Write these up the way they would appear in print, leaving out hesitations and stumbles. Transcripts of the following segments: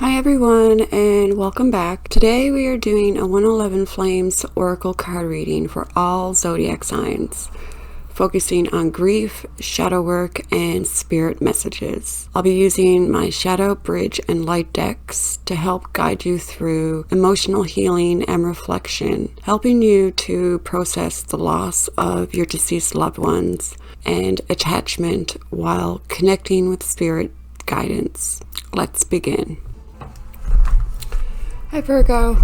Hi everyone, and welcome back. Today we are doing a 111 Flames Oracle card reading for all zodiac signs, focusing on grief, shadow work, and spirit messages. I'll be using my shadow, bridge, and light decks to help guide you through emotional healing and reflection, helping you to process the loss of your deceased loved ones and attachment while connecting with spirit guidance. Let's begin. Hi Virgo,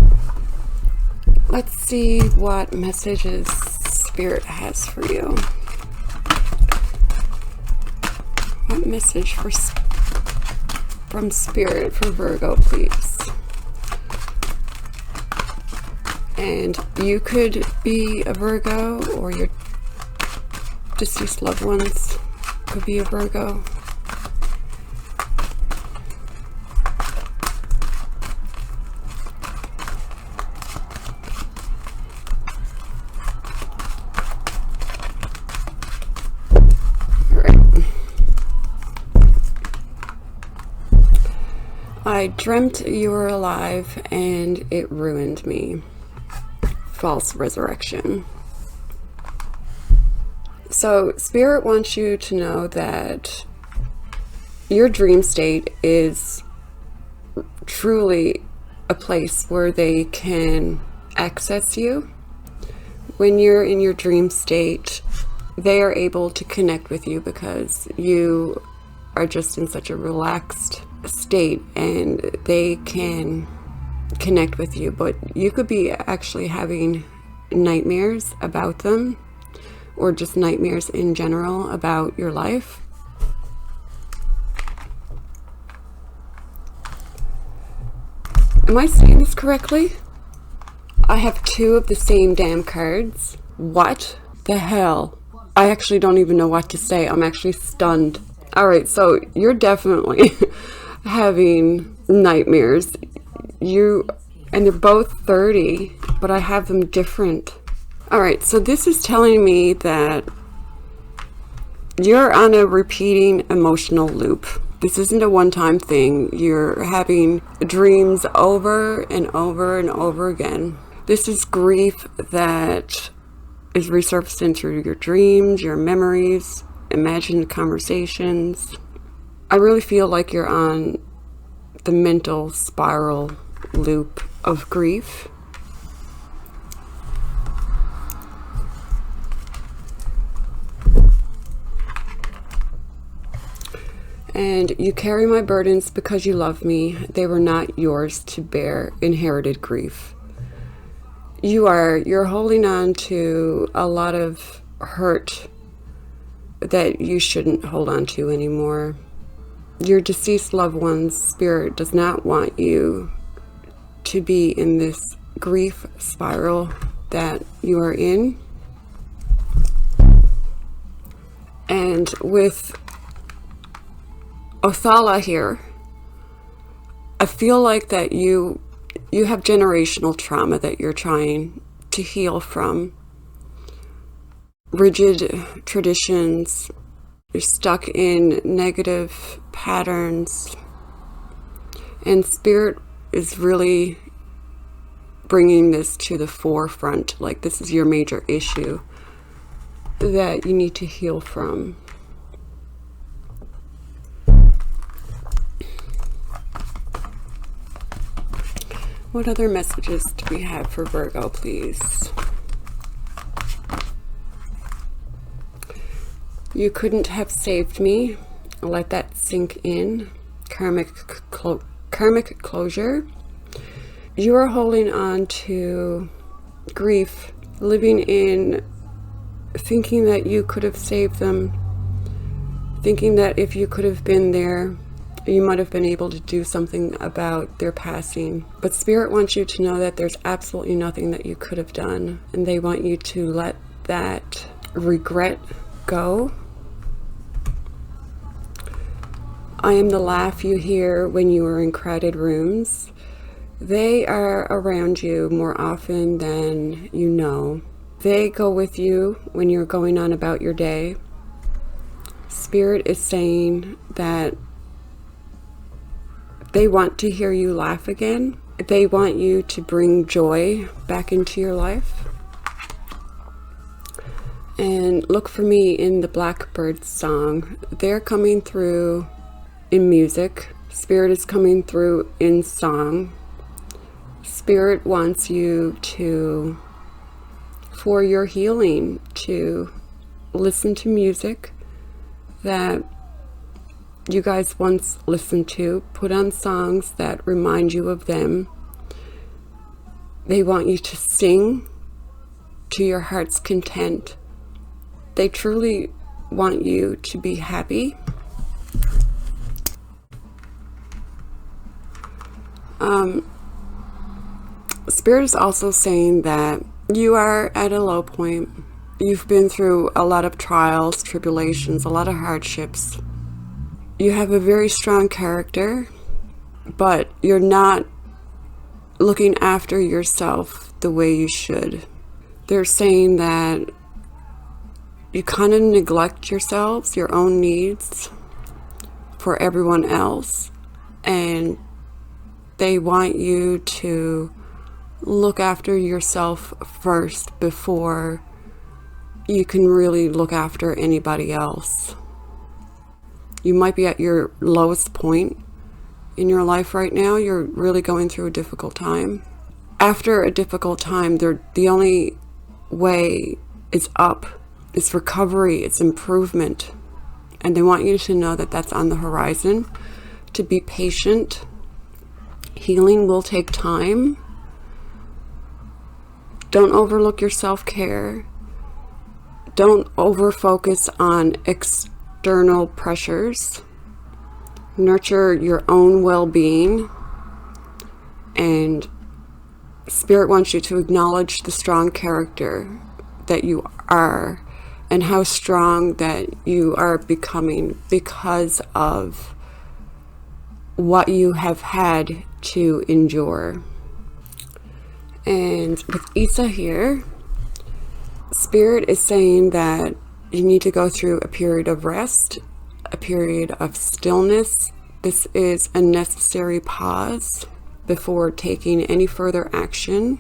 let's see what messages Spirit has for you. What message from Spirit for Virgo, please? And you could be a Virgo, or your deceased loved ones could be a Virgo. I dreamt you were alive and it ruined me. False resurrection. So Spirit wants you to know that your dream state is truly a place where they can access you. When you're in your dream state, they are able to connect with you because you are just in such a relaxed state and they can connect with you. But you could be actually having nightmares about them, or just nightmares in general about your life. Am I saying this correctly? I have two of the same damn cards. What the hell? I actually don't even know what to say. I'm actually stunned. Alright, so you're definitely having nightmares. And they're both 30, but I have them different. Alright, so this is telling me that you're on a repeating emotional loop. This isn't a one-time thing. You're having dreams over and over and over again. This is grief that is resurfacing through your dreams, your memories, imagined conversations. I really feel like you're on the mental spiral loop of grief. And you carry my burdens because you love me. They were not yours to bear. Inherited grief. You're holding on to a lot of hurt that you shouldn't hold on to anymore. Your deceased loved one's spirit does not want you to be in this grief spiral that you are in. And with Othala here, I feel like that you have generational trauma that you're trying to heal from. Rigid traditions. You're stuck in negative patterns, and Spirit is really bringing this to the forefront. Like, this is your major issue that you need to heal from. What other messages do we have for Virgo, please? You couldn't have saved me. Let that sink in. Karmic closure. You are holding on to grief, living in thinking that you could have saved them, thinking that if you could have been there, you might have been able to do something about their passing. But Spirit wants you to know that there's absolutely nothing that you could have done, and they want you to let that regret go. I am the laugh you hear when you are in crowded rooms. They are around you more often than you know. They go with you when you're going on about your day. Spirit is saying that They want to hear you laugh again. They want you to bring joy back into your life. And look for me in the Blackbird song. They're coming through in music. Spirit is coming through in song. Spirit wants you to, for your healing, to listen to music that you guys once listened to. Put on songs that remind you of them. They want you to sing to your heart's content. They truly want you to be happy. Spirit is also saying that you are at a low point. You've been through a lot of trials, tribulations, a lot of hardships. You have a very strong character, but you're not looking after yourself the way you should. They're saying that you kind of neglect yourselves, your own needs, for everyone else, and they want you to look after yourself first before you can really look after anybody else. You might be at your lowest point in your life right now. You're really going through a difficult time. After a difficult time, the only way is up. It's recovery, it's improvement. And they want you to know that that's on the horizon. To be patient. Healing will take time. Don't overlook your self-care. Don't over-focus on external pressures. Nurture your own well-being. And Spirit wants you to acknowledge the strong character that you are and how strong that you are becoming because of what you have had to endure. And with Isa here, Spirit is saying that you need to go through a period of rest, a period of stillness. This is a necessary pause before taking any further action.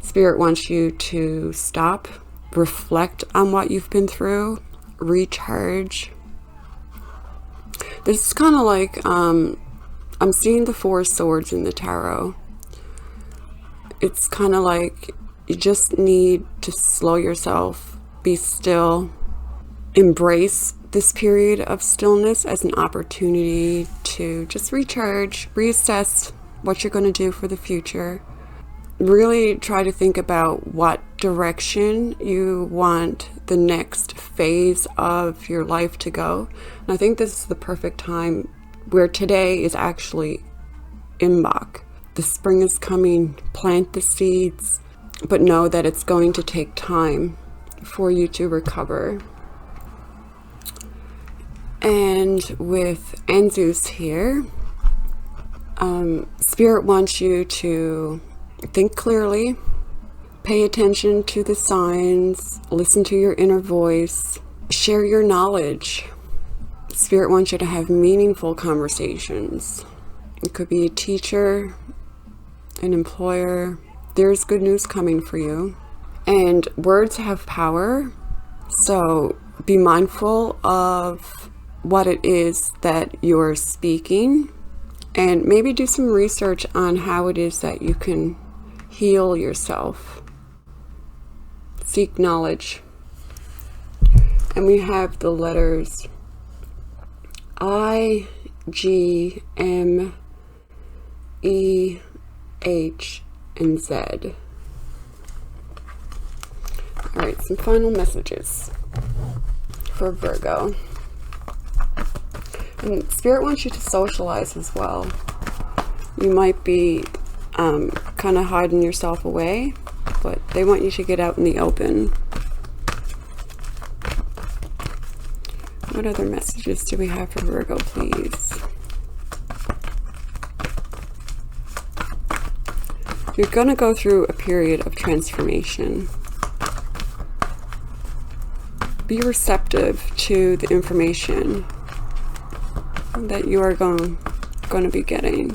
Spirit wants you to stop, reflect on what you've been through, recharge. This is kind of like, I'm seeing the Four Swords in the tarot. It's kind of like you just need to slow yourself, be still, embrace this period of stillness as an opportunity to just recharge, reassess what you're going to do for the future. Really try to think about what direction you want the next phase of your life to go. And I think this is the perfect time where today is actually Imbolc. The spring is coming, plant the seeds, but know that it's going to take time for you to recover. And with Anzus here, Spirit wants you to think clearly, pay attention to the signs, listen to your inner voice, share your knowledge. Spirit wants you to have meaningful conversations. It could be a teacher, an employer. There's good news coming for you. And words have power, so be mindful of what it is that you're speaking, and maybe do some research on how it is that you can heal yourself. Seek knowledge. And we have the letters I, G, M, E, H, and Z. All right, some final messages for Virgo. And Spirit wants you to socialize as well. You might be kind of hiding yourself away, but they want you to get out in the open. What other messages do we have for Virgo, please? You're going to go through a period of transformation. Be receptive to the information that you are going going to be getting.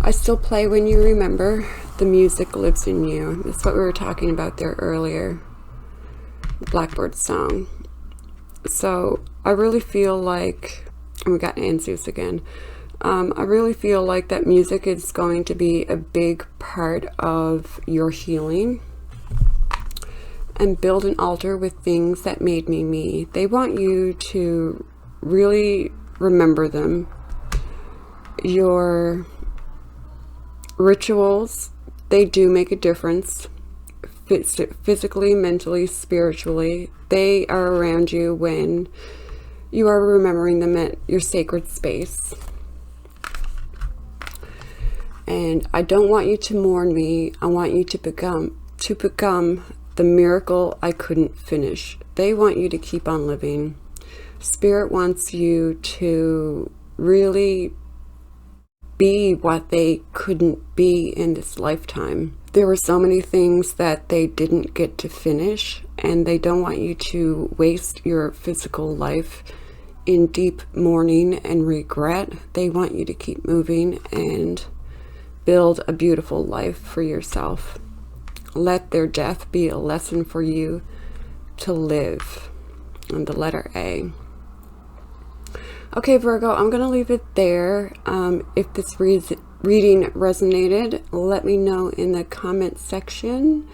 I still play when you remember. The music lives in you. That's what we were talking about there earlier. Blackbird song. So I really feel like, and we got Anzus again. I really feel like that music is going to be a big part of your healing. And build an altar with things that made me me. They want you to really remember them. Your rituals, they do make a difference. Physically, mentally, spiritually. They are around you when you are remembering them at your sacred space. And I don't want you to mourn me. I want you to become the miracle I couldn't finish. They want you to keep on living. Spirit wants you to really be what they couldn't be in this lifetime. There were so many things that they didn't get to finish, and they don't want you to waste your physical life in deep mourning and regret. They want you to keep moving and build a beautiful life for yourself. Let their death be a lesson for you to live. And the letter A. Okay, Virgo, I'm going to leave it there. If this reading resonated, let me know in the comment section.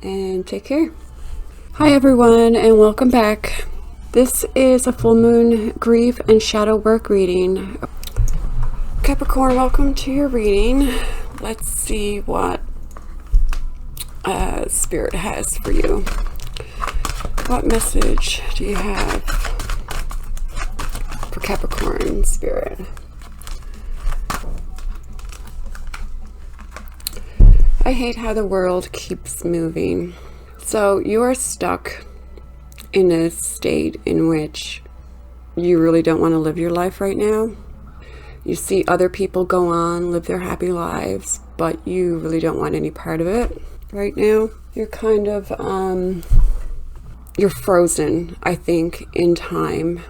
And take care. Hi, everyone, and welcome back. This is a full moon grief and shadow work reading. Capricorn, welcome to your reading. Let's see what Spirit has for you. What message do you have for Capricorn, Spirit? I hate how the world keeps moving. So you are stuck in a state in which you really don't want to live your life right now. You see other people go on, live their happy lives, but you really don't want any part of it right now. You're kind of, you're frozen, I think, in time.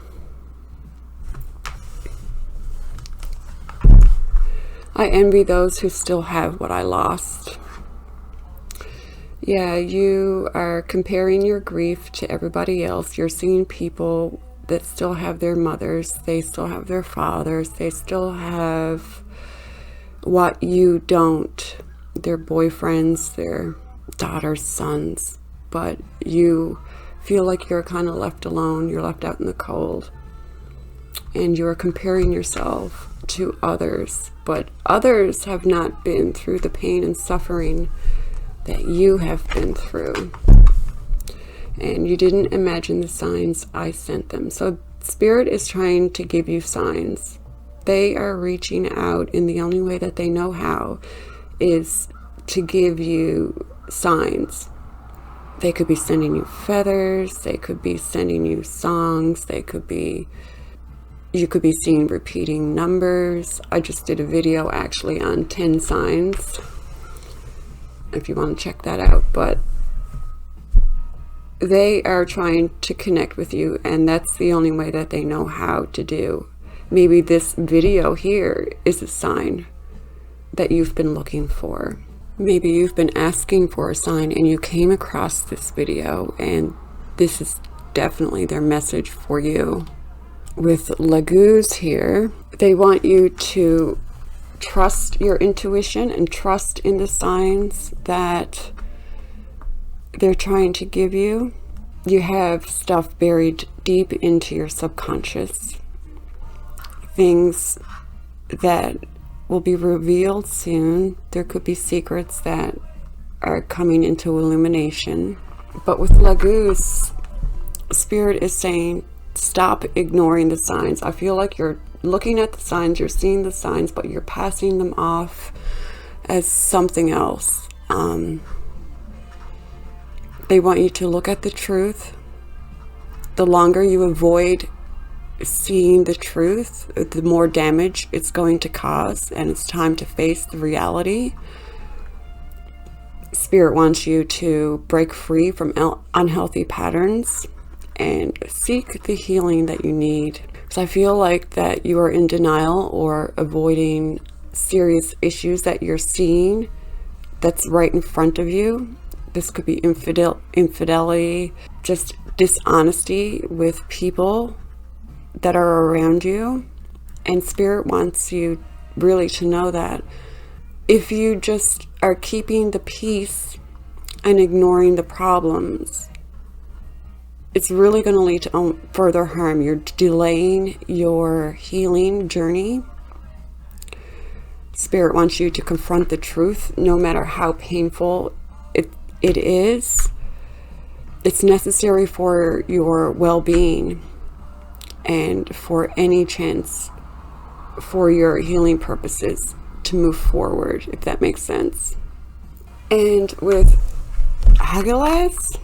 I envy those who still have what I lost. Yeah, you are comparing your grief to everybody else. You're seeing people that still have their mothers, they still have their fathers, they still have what you don't, their boyfriends, their daughters, sons, but you feel like you're kind of left alone, you're left out in the cold, and you're comparing yourself to others, but others have not been through the pain and suffering that you have been through. And you didn't imagine the signs I sent them. So Spirit is trying to give you signs. They are reaching out in the only way that they know how, is to give you signs. They could be sending you feathers, they could be sending you songs, you could be seeing repeating numbers. I just did a video actually on 10 signs, if you want to check that out. But they are trying to connect with you, and that's the only way that they know how to do. Maybe this video here is a sign that you've been looking for. Maybe you've been asking for a sign and you came across this video, and this is definitely their message for you. With Laguz here, they want you to trust your intuition and trust in the signs that they're trying to give you. You have stuff buried deep into your subconscious, things that will be revealed soon. There could be secrets that are coming into illumination. But with Laguz, Spirit is saying, stop ignoring the signs. I feel like you're looking at the signs, you're seeing the signs, but you're passing them off as something else. They want you to look at the truth. The longer you avoid seeing the truth, the more damage it's going to cause, and it's time to face the reality. Spirit wants you to break free from unhealthy patterns and seek the healing that you need. So I feel like that you are in denial or avoiding serious issues that you're seeing that's right in front of you. This could be infidelity, just dishonesty with people that are around you. And Spirit wants you really to know that if you just are keeping the peace and ignoring the problems, it's really going to lead to further harm. You're delaying your healing journey. Spirit wants you to confront the truth, no matter how painful it is. It's necessary for your well-being and for any chance for your healing purposes to move forward, if that makes sense. And with Hagelas,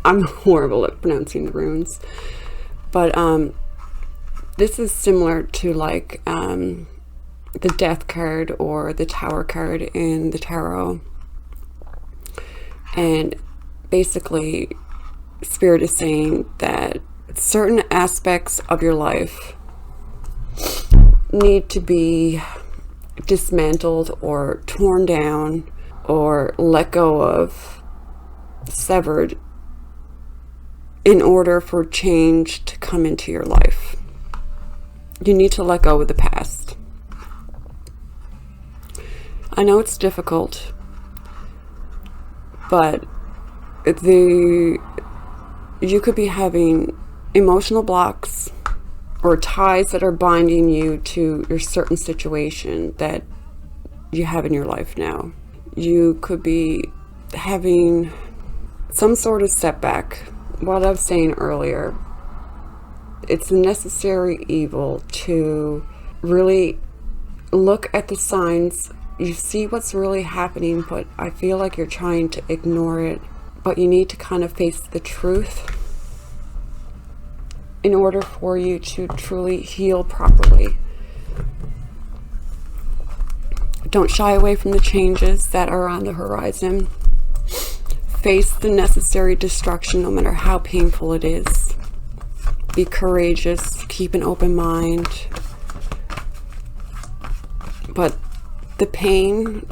I'm horrible at pronouncing the runes, but this is similar to like the Death card or the Tower card in the tarot. And basically, Spirit is saying that certain aspects of your life need to be dismantled or torn down or let go of, severed, in order for change to come into your life. You need to let go of the past. I know it's difficult, but you could be having emotional blocks or ties that are binding you to your certain situation that you have in your life now. You could be having some sort of setback. What I was saying earlier, it's a necessary evil to really look at the signs. You see what's really happening, but I feel like you're trying to ignore it. But you need to kind of face the truth in order for you to truly heal properly. Don't shy away from the changes that are on the horizon. Face the necessary destruction, no matter how painful it is. Be courageous, keep an open mind. But the pain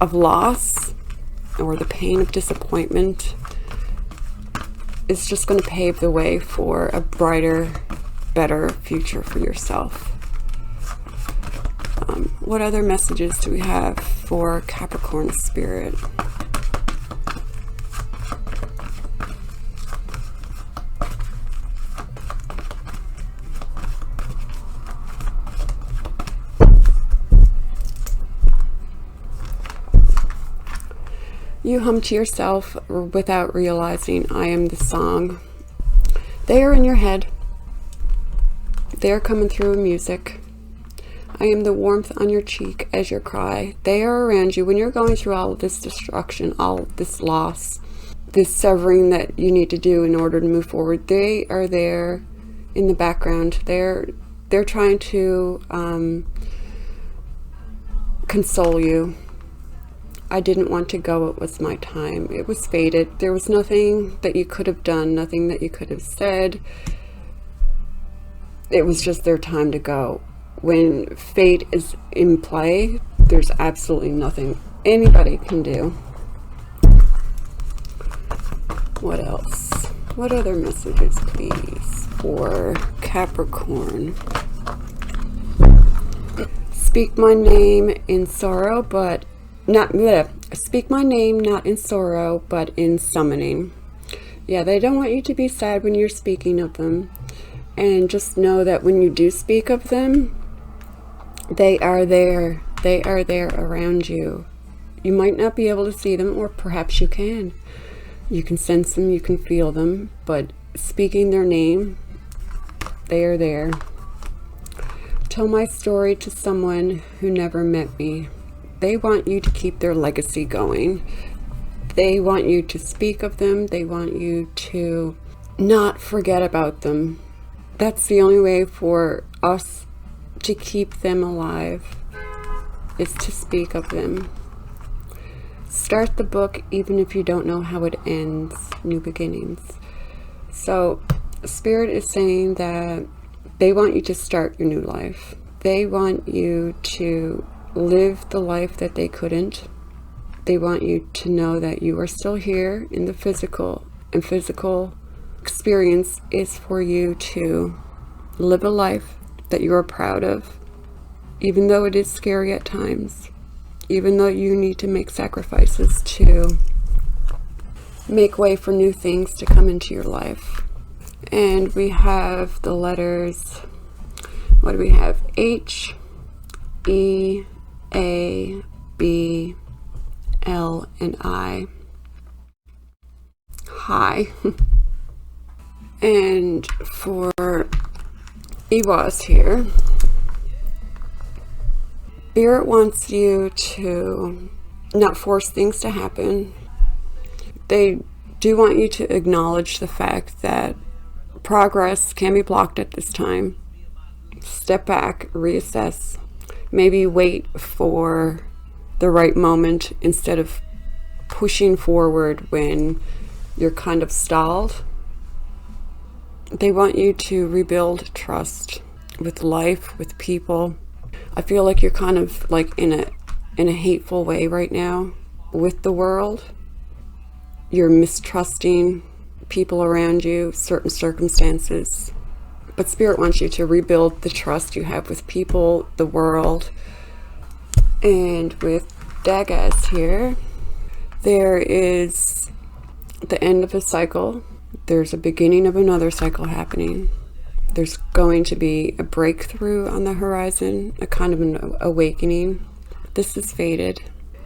of loss or the pain of disappointment is just going to pave the way for a brighter, better future for yourself. What other messages do we have for Capricorn Spirit? You hum to yourself without realizing I am the song. They are in your head. They are coming through music. I am the warmth on your cheek as you cry. They are around you when you're going through all of this destruction, all of this loss, this severing that you need to do in order to move forward. They are there in the background. They're trying to console you. I didn't want to go. It was my time. It was fated. There was nothing that you could have done, nothing that you could have said. It was just their time to go. When fate is in play, there's absolutely nothing anybody can do. What else? What other messages, please, for Capricorn? Speak my name in sorrow, but speak my name not in sorrow, but in summoning. Yeah, they don't want you to be sad when you're speaking of them. And just know that when you do speak of them, they are there. They are there around you. You might not be able to see them, or perhaps you can. You can sense them, you can feel them, but speaking their name, they are there. Tell my story to someone who never met me. They want you to keep their legacy going. They want you to speak of them. They want you to not forget about them. That's the only way for us to keep them alive, is to speak of them. Start the book even if you don't know how it ends. New beginnings. So Spirit is saying that they want you to start your new life. They want you to live the life that they couldn't. They want you to know that you are still here in the physical, and physical experience is for you to live a life that you are proud of, even though it is scary at times, even though you need to make sacrifices to make way for new things to come into your life. And we have the letters, what do we have? H, E, A, B, L, and I. Hi. And for Ewas here, Spirit wants you to not force things to happen. They do want you to acknowledge the fact that progress can be blocked at this time. Step back, reassess, maybe wait for the right moment instead of pushing forward when you're kind of stalled. They want you to rebuild trust with life, with people. I feel like you're kind of like in a hateful way right now with the world. You're mistrusting people around you, certain circumstances. But Spirit wants you to rebuild the trust you have with people, the world. And with Dagas here, there is the end of a cycle. There's a beginning of another cycle happening. There's going to be a breakthrough on the horizon, a kind of an awakening. This is fated.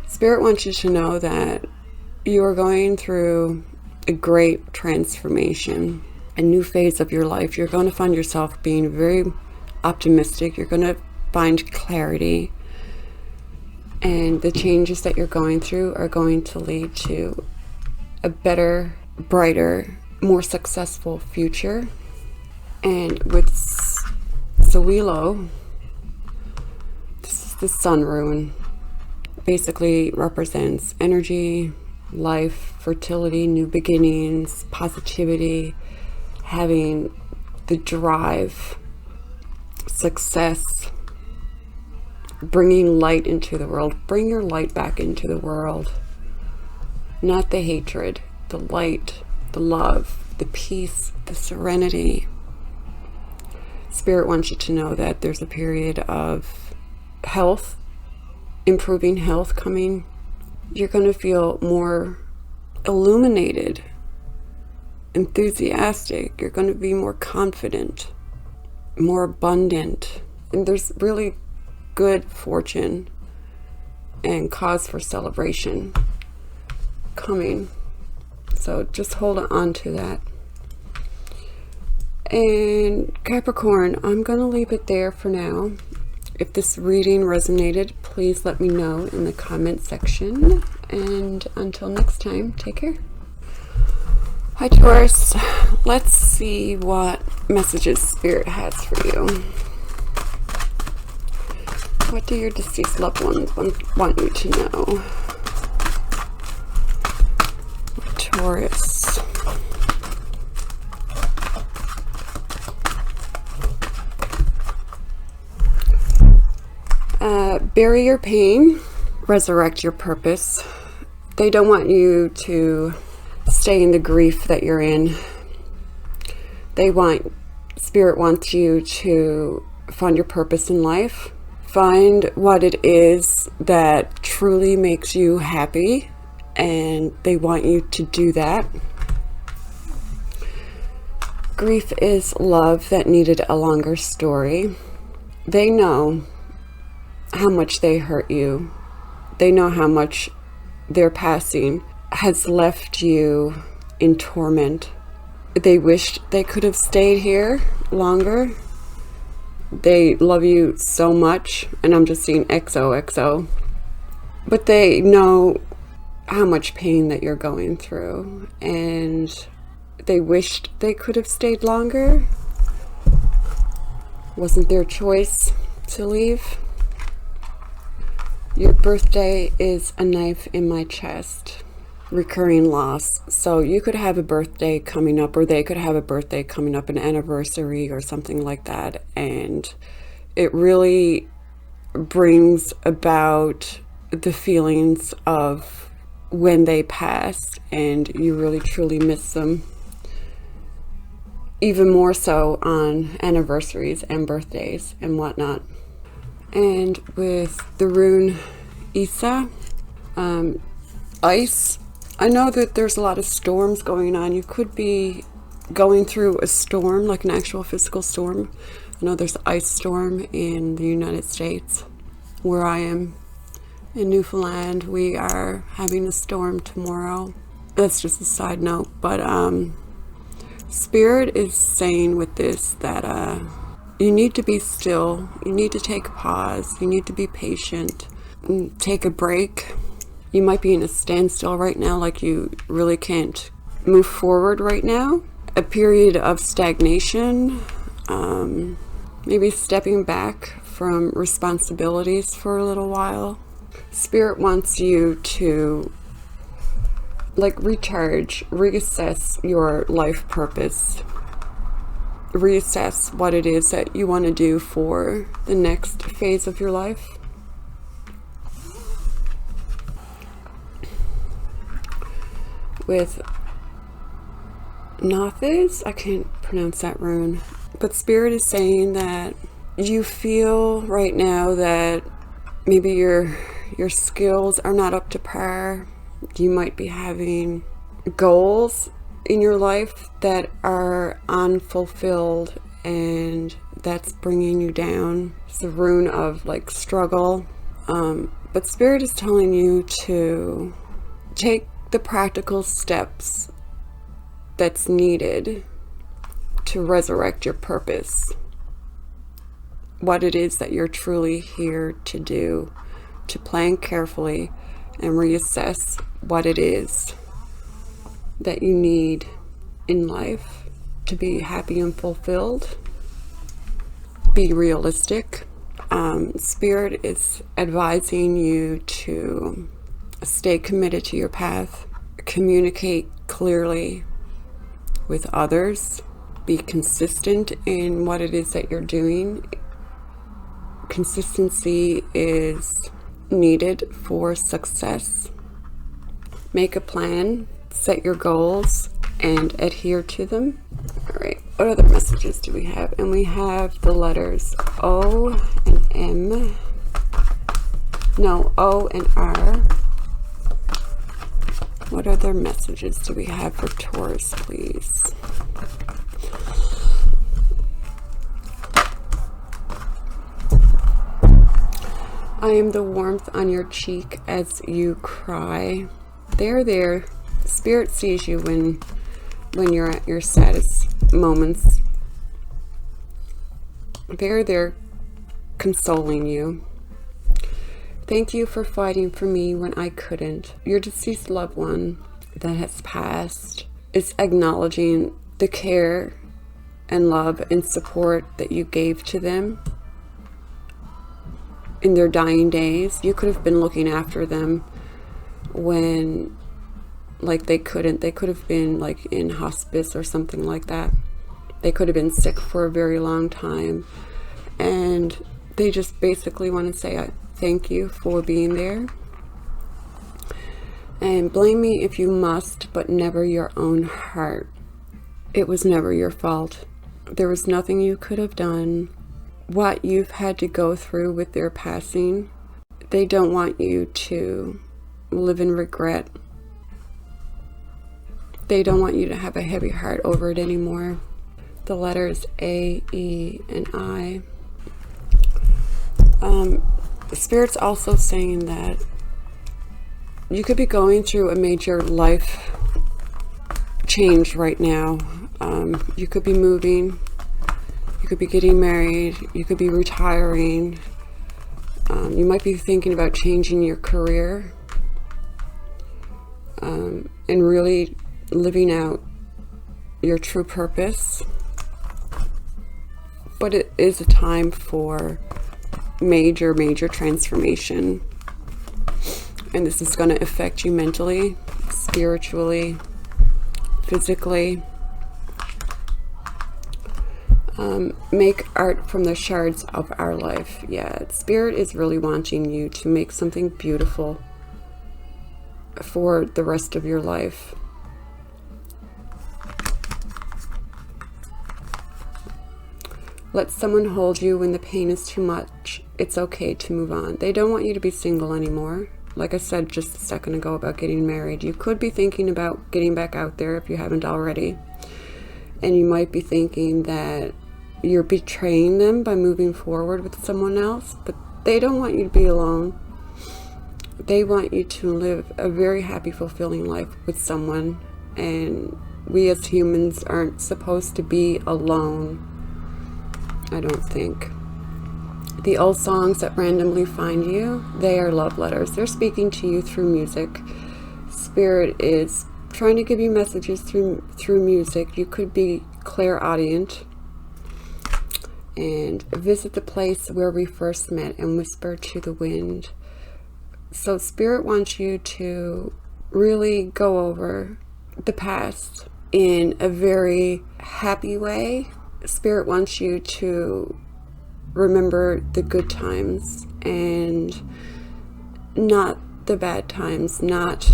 Spirit wants you to know that you are going through a great transformation, a new phase of your life. You're going to find yourself being very optimistic. You're going to find clarity. And the changes that you're going through are going to lead to a better, brighter, more successful future. And with Zawilo, this is the sun rune, basically represents energy, life, fertility, new beginnings, positivity, having the drive, success, bringing light into the world. Bring your light back into the world. Not the hatred, the light, the love, the peace, the serenity. Spirit wants you to know that there's a period of health, improving health coming. You're going to feel more illuminated, enthusiastic. You're going to be more confident, more abundant. And there's really good fortune and cause for celebration coming. So just hold on to that. And Capricorn, I'm going to leave it there for now. If this reading resonated, please let me know in the comment section. And until next time, take care. Hi Taurus, let's see what messages Spirit has for you. What do your deceased loved ones want you to know? Taurus. Bury your pain, resurrect your purpose. They don't want you to stay in the grief that you're in. Spirit wants you to find your purpose in life. Find what it is that truly makes you happy, and they want you to do that. Grief is love that needed a longer story. They know how much they hurt you. They know how much their passing has left you in torment. They wished they could have stayed here longer. They love you so much, and I'm just seeing XOXO. But they know how much pain that you're going through, and they wished they could have stayed longer. Wasn't their choice to leave. Your birthday is a knife in my chest. Recurring loss. So you could have a birthday coming up, or they could have a birthday coming up, an anniversary or something like that, and it really brings about the feelings of when they passed, and you really truly miss them, even more so on anniversaries and birthdays and whatnot. And with the rune Isa, ice, I know that there's a lot of storms going on. You could be going through a storm, like an actual physical storm. I know there's an ice storm in the United States. Where I am in Newfoundland, we are having a storm tomorrow. That's just a side note, but Spirit is saying with this that you need to be still, you need to take a pause, you need to be patient, take a break. You might be in a standstill right now, like you really can't move forward right now. A period of stagnation, maybe stepping back from responsibilities for a little while. Spirit wants you to like recharge, reassess your life purpose, reassess what it is that you want to do for the next phase of your life. With Nothes, I can't pronounce that rune, but Spirit is saying that you feel right now that maybe your skills are not up to par. You might be having goals in your life that are unfulfilled, and that's bringing you down. It's a rune of like struggle, but Spirit is telling you to take the practical steps that's needed to resurrect your purpose, what it is that you're truly here to do, to plan carefully and reassess what it is that you need in life to be happy and fulfilled. Be realistic. Spirit is advising you to stay committed to your path, communicate clearly with others, be consistent in what it is that you're doing. Consistency is needed for success. Make a plan, set your goals, and adhere to them. All right, what other messages do we have? And we have the letters O and M. No, O and R. What other messages do we have for Taurus, please? I am the warmth on your cheek as you cry. They're there. Spirit sees you when you're at your saddest moments. They're there consoling you. Thank you for fighting for me when I couldn't. Your deceased loved one that has passed is acknowledging the care and love and support that you gave to them in their dying days. You could have been looking after them when like they couldn't. They could have been like in hospice or something like that. They could have been sick for a very long time, and they just basically want to say thank you for being there. And blame me if you must, but never your own heart. It was never your fault. There was nothing you could have done. What you've had to go through with their passing, they don't want you to live in regret. They don't want you to have a heavy heart over it anymore. The letters A, E, and I. The Spirit's also saying that you could be going through a major life change right now. You could be moving. You could be getting married. You could be retiring. You might be thinking about changing your career and really living out your true purpose. But it is a time for major transformation. And this is going to affect you mentally, spiritually, physically. Make art from the shards of our life. Yeah, Spirit is really wanting you to make something beautiful for the rest of your life. Let someone hold you when the pain is too much. It's okay to move on. They don't want you to be single anymore. Like I said just a second ago about getting married, you could be thinking about getting back out there if you haven't already. And you might be thinking that you're betraying them by moving forward with someone else, but they don't want you to be alone. They want you to live a very happy, fulfilling life with someone, and we as humans aren't supposed to be alone, I don't think. The old songs that randomly find you, they are love letters. They're speaking to you through music. Spirit is trying to give you messages through music. You could be clairaudient. And visit the place where we first met and whisper to the wind. So Spirit wants you to really go over the past in a very happy way. Spirit wants you to remember the good times and not the bad times, not,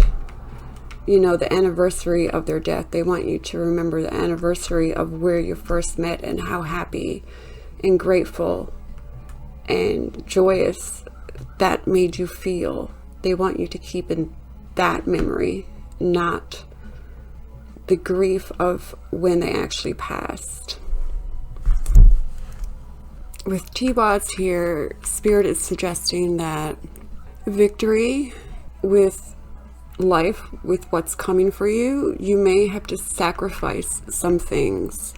the anniversary of their death. They want you to remember the anniversary of where you first met and how happy and grateful and joyous that made you feel. They want you to keep in that memory, not the grief of when they actually passed. With T-Wads here, Spirit is suggesting that victory with life, with what's coming for you, you may have to sacrifice some things.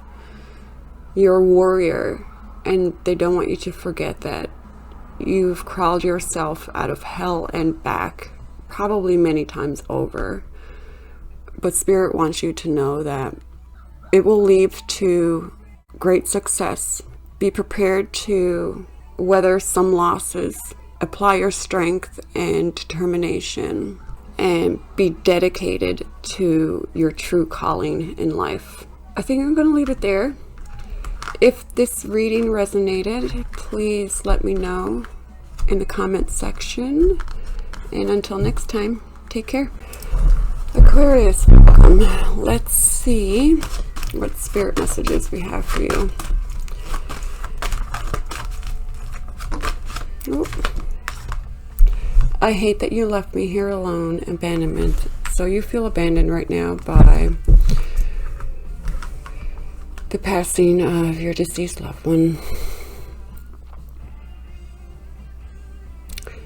You're a warrior, and they don't want you to forget that. You've crawled yourself out of hell and back, probably many times over. But Spirit wants you to know that it will lead to great success. Be prepared to weather some losses. Apply your strength and determination, and be dedicated to your true calling in life. I think I'm going to leave it there. If this reading resonated, please let me know in the comments section. And until next time, take care. Aquarius, welcome. Let's see what spirit messages we have for you. Oh. I hate that you left me here alone. Abandonment. So you feel abandoned right now by the passing of your deceased loved one.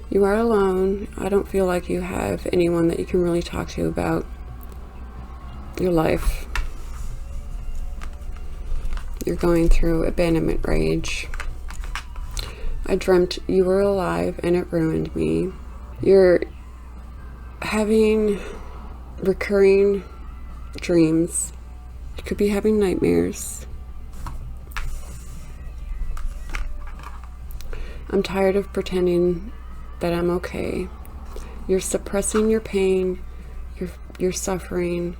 You are alone. I don't feel like you have anyone that you can really talk to about your life. You're going through abandonment rage. I dreamt you were alive and it ruined me. You're having recurring dreams. You could be having nightmares. I'm tired of pretending that I'm okay. You're suppressing your pain. You're suffering.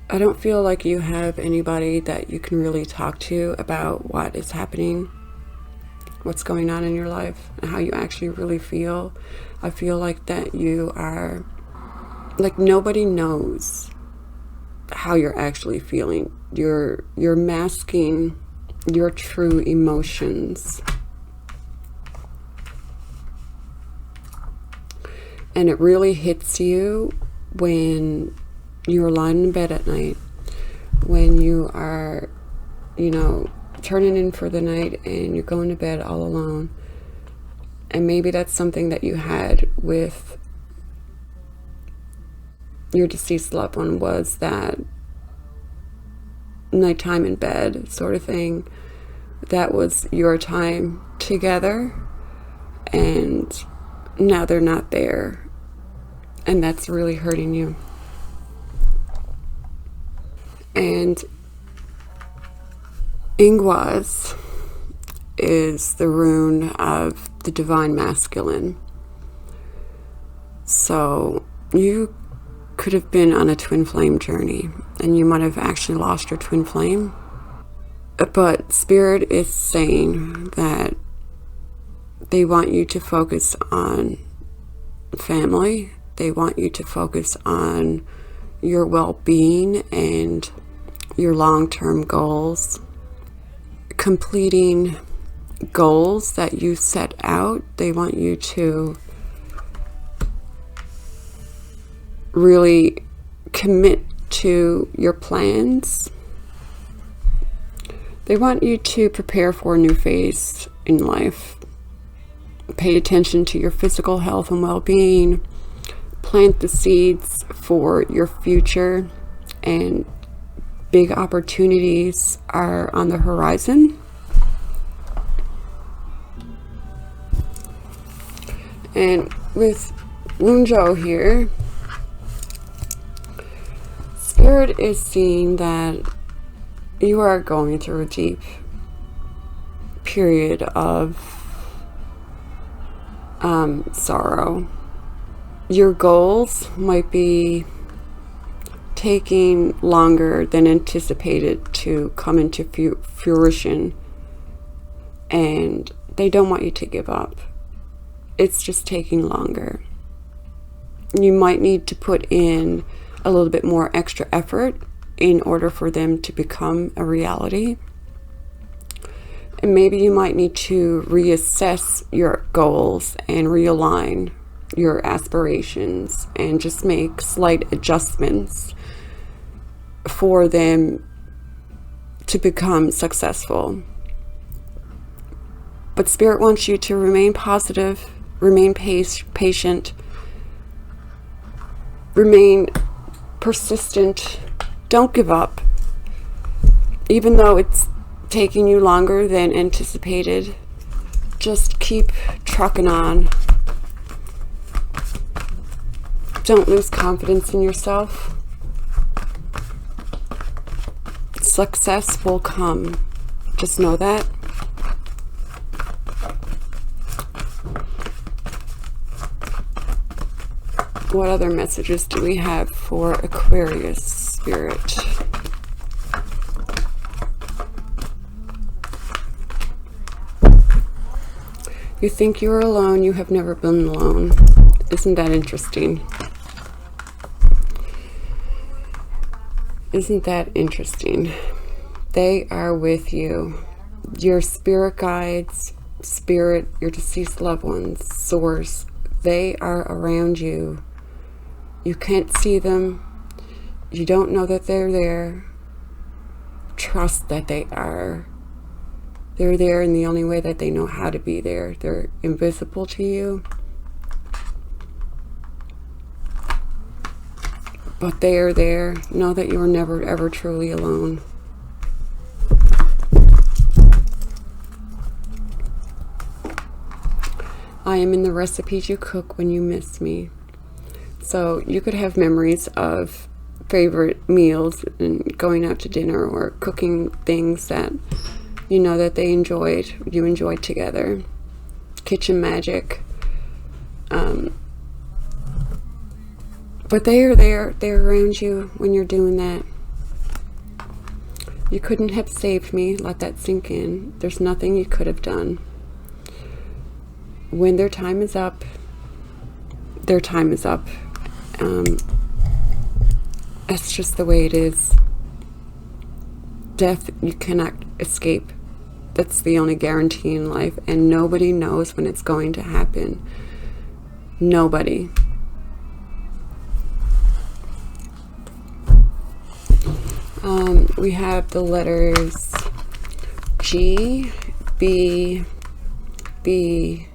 I don't feel like you have anybody that you can really talk to about what is happening, what's going on in your life, and how you actually really feel. I feel like that you are, like, nobody knows how you're actually feeling. You're masking your true emotions. And it really hits you when you're lying in bed at night, when you are, turning in for the night and you're going to bed all alone. And maybe that's something that you had with your deceased loved one, was that nighttime in bed sort of thing. That was your time together, and now they're not there, and that's really hurting you. And Ingwaz is the rune of the divine masculine. So you could have been on a twin flame journey, and you might have actually lost your twin flame. But Spirit is saying that they want you to focus on family. They want you to focus on your well-being and your long-term goals. Completing goals that you set out. They want you to really commit to your plans. They want you to prepare for a new phase in life. Pay attention to your physical health and well-being. Plant the seeds for your future, and big opportunities are on the horizon. And with Wunjo here, Spirit is seeing that you are going through a deep period of sorrow. Your goals might be taking longer than anticipated to come into fruition, and they don't want you to give up. It's just taking longer. You might need to put in a little bit more extra effort in order for them to become a reality. And maybe you might need to reassess your goals and realign your aspirations and just make slight adjustments for them to become successful. But Spirit wants you to remain positive, remain patient, remain persistent. Don't give up. Even though it's taking you longer than anticipated, just keep trucking on. Don't lose confidence in yourself. Success will come. Just know that. What other messages do we have for Aquarius, Spirit? You think you're alone, you have never been alone. Isn't that interesting? Isn't that interesting? They are with you. Your spirit guides, spirit, your deceased loved ones, source, they are around you. You can't see them. You don't know that they're there. Trust that they are. They're there in the only way that they know how to be there. They're invisible to you, but they are there. Know that you are never ever truly alone. I am in the recipes you cook when you miss me. So you could have memories of favorite meals and going out to dinner or cooking things that you know that you enjoyed together. Kitchen magic. But they are there. They're around you when you're doing that. You couldn't have saved me. Let that sink in. There's nothing you could have done. When their time is up, their time is up. That's just the way it is. Death, you cannot escape. That's the only guarantee in life, and nobody knows when it's going to happen. Nobody. We have the letters G, B, B,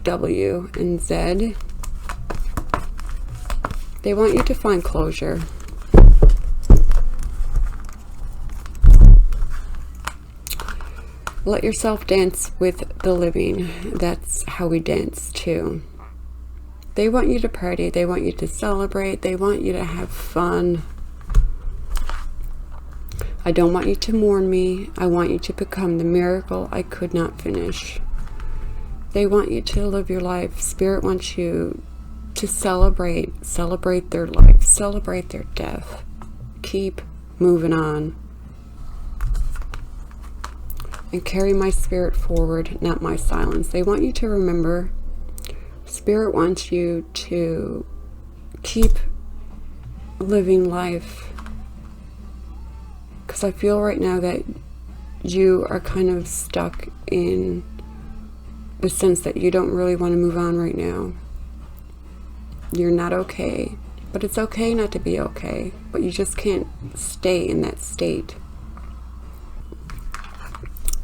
W, and Z. They want you to find closure. Let yourself dance with the living. That's how we dance too. They want you to party. They want you to celebrate. They want you to have fun. I don't want you to mourn me. I want you to become the miracle I could not finish. They want you to live your life. Spirit wants you to celebrate their life, celebrate their death. Keep moving on. And carry my spirit forward, not my silence. They want you to remember, Spirit wants you to keep living life. Because I feel right now that you are kind of stuck in the sense that you don't really want to move on right now. You're not okay. But it's okay not to be okay. But you just can't stay in that state.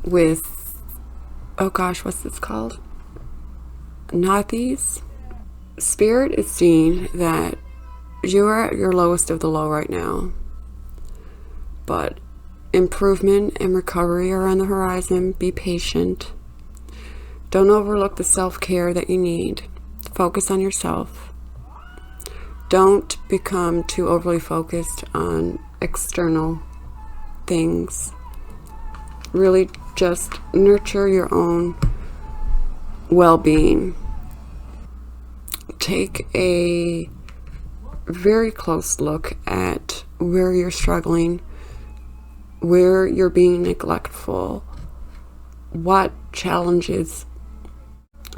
With, oh gosh, what's this called? Nathies. Spirit is seeing that you are at your lowest of the low right now. But improvement and recovery are on the horizon. Be patient. Don't overlook the self-care that you need. Focus on yourself. Don't become too overly focused on external things. Really just nurture your own well-being. Take a very close look at where you're struggling, where you're being neglectful, what challenges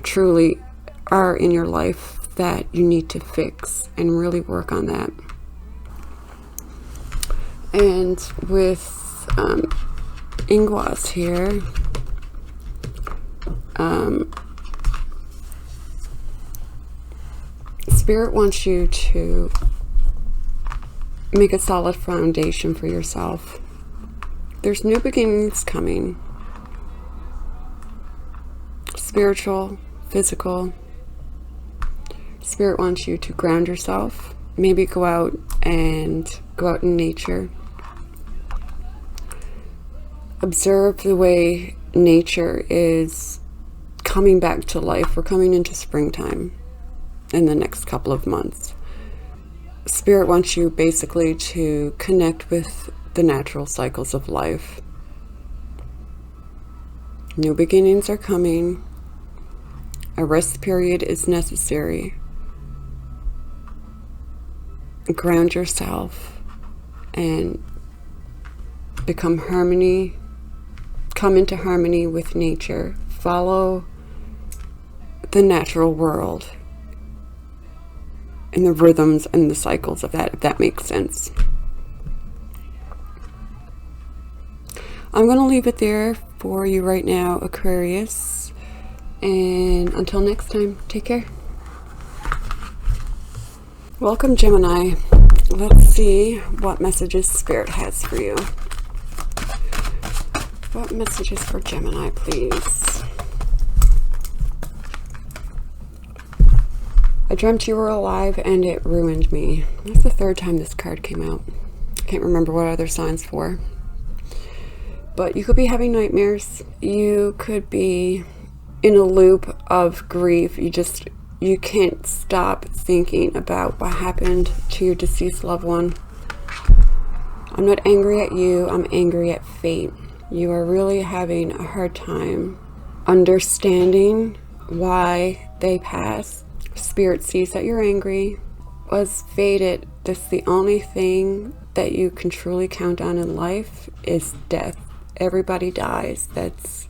truly are in your life that you need to fix, and really work on that. And with Ingwas here, Spirit wants you to make a solid foundation for yourself. There's new beginnings coming. Spiritual, physical. Spirit wants you to ground yourself. Maybe go out in nature. Observe the way nature is coming back to life. We're coming into springtime in the next couple of months. Spirit wants you basically to connect with the natural cycles of life. New beginnings are coming. A rest period is necessary. Ground yourself and come into harmony with nature. Follow the natural world and the rhythms and the cycles of that, if that makes sense. I'm going to leave it there for you right now, Aquarius. And until next time, take care. Welcome, Gemini. Let's see what messages Spirit has for you. What messages for Gemini, please? I dreamt you were alive and it ruined me. That's the third time this card came out. I can't remember what other sign's for. But you could be having nightmares. You could be in a loop of grief. You can't stop thinking about what happened to your deceased loved one. I'm not angry at you. I'm angry at fate. You are really having a hard time understanding why they passed. Spirit sees that you're angry. Was fated. That's the only thing that you can truly count on in life is death. Everybody dies. That's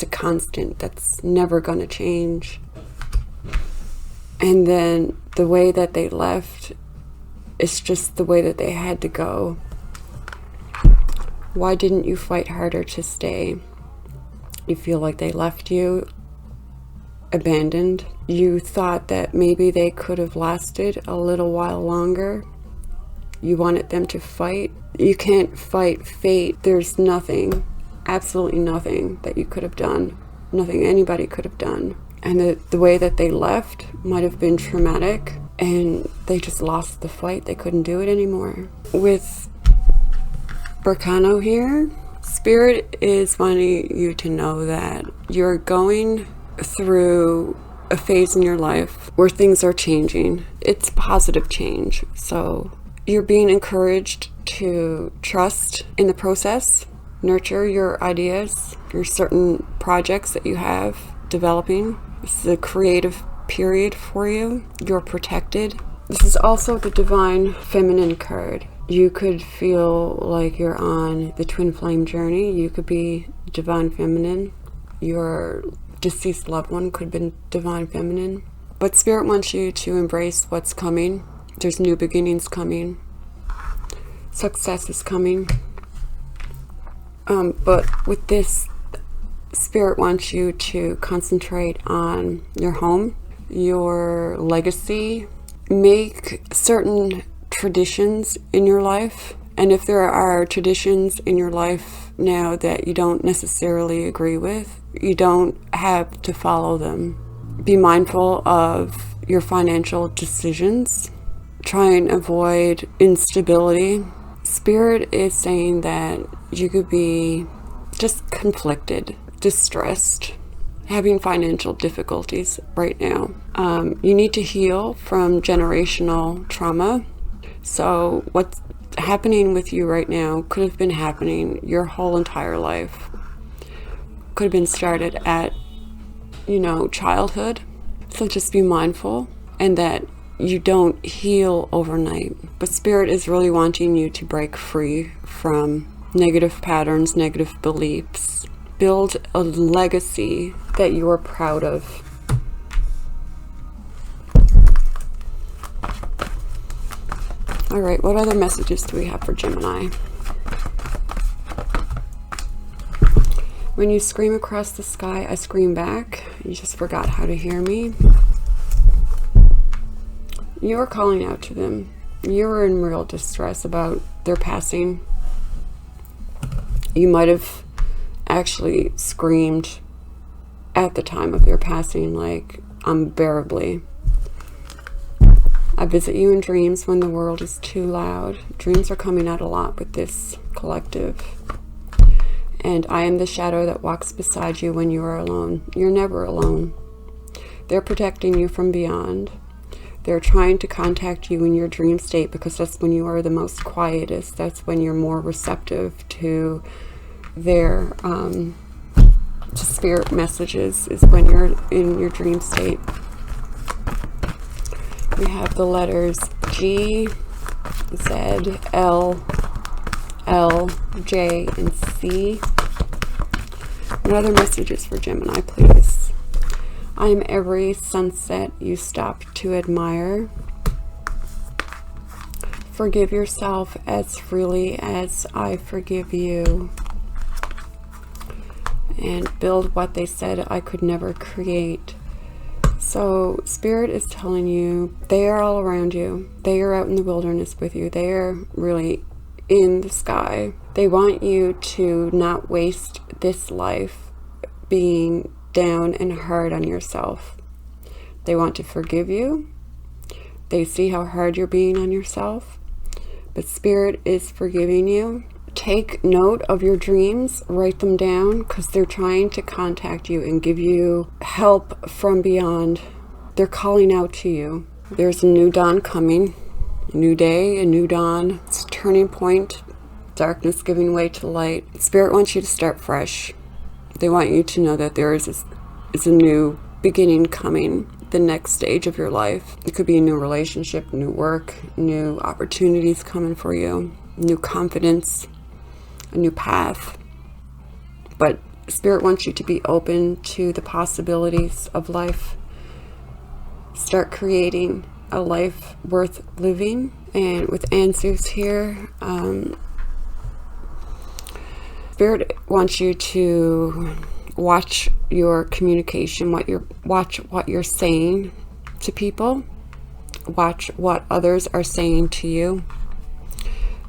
a constant. That's never going to change. And then the way that they left is just the way that they had to go. Why didn't you fight harder to stay? You feel like they left you abandoned. You thought that maybe they could have lasted a little while longer. You wanted them to fight. You can't fight fate. There's nothing, absolutely nothing that you could have done. Nothing anybody could have done. And the way that they left might have been traumatic, and they just lost the fight. They couldn't do it anymore. With Berkano here, Spirit is wanting you to know that you're going through a phase in your life where things are changing. It's positive change. So you're being encouraged to trust in the process, nurture your ideas, your certain projects that you have developing. This is a creative period for you. You're protected. This is also the divine feminine card. You could feel like you're on the twin flame journey. You could be divine feminine. Your deceased loved one could have been divine feminine. But Spirit wants you to embrace what's coming. There's new beginnings coming. Success is coming. But with this, Spirit wants you to concentrate on your home, your legacy. Make certain traditions in your life. And if there are traditions in your life now that you don't necessarily agree with, you don't have to follow them. Be mindful of your financial decisions. Try and avoid instability. Spirit is saying that you could be just conflicted, distressed, having financial difficulties right now. You need to heal from generational trauma. So what's happening with you right now could have been happening your whole entire life. Could have been started at, childhood. So just be mindful, and that you don't heal overnight. But Spirit is really wanting you to break free from negative patterns, negative beliefs. Build a legacy that you are proud of. All right, what other messages do we have for Gemini? When you scream across the sky, I scream back. You just forgot how to hear me. You're calling out to them. You're in real distress about their passing. You might have actually screamed at the time of their passing, like unbearably. I visit you in dreams when the world is too loud. Dreams are coming out a lot with this collective. And I am the shadow that walks beside you when you are alone. You're never alone. They're protecting you from beyond. They're trying to contact you in your dream state because that's when you are the most quietest. That's when you're more receptive to their to spirit messages, is when you're in your dream state. We have the letters G, Z, L, J, and C. What other messages for Gemini, please? I am every sunset you stop to admire. Forgive yourself as freely as I forgive you. And build what they said I could never create. So Spirit is telling you they are all around you. They are out in the wilderness with you. They are really in the sky. They want you to not waste this life being down and hard on yourself. They want to forgive you. They see how hard you're being on yourself. But Spirit is forgiving you. Take note of your dreams, write them down, because they're trying to contact you and give you help from beyond. They're calling out to you. There's a new dawn coming, a new day, a new dawn. It's a turning point, darkness giving way to light. Spirit wants you to start fresh. They want you to know that there is a new beginning coming, the next stage of your life. It could be a new relationship, new work, new opportunities coming for you, new confidence, a new path. But Spirit wants you to be open to the possibilities of life. Start creating a life worth living. And with answers here, Spirit wants you to watch your communication, watch what you're saying to people. Watch what others are saying to you.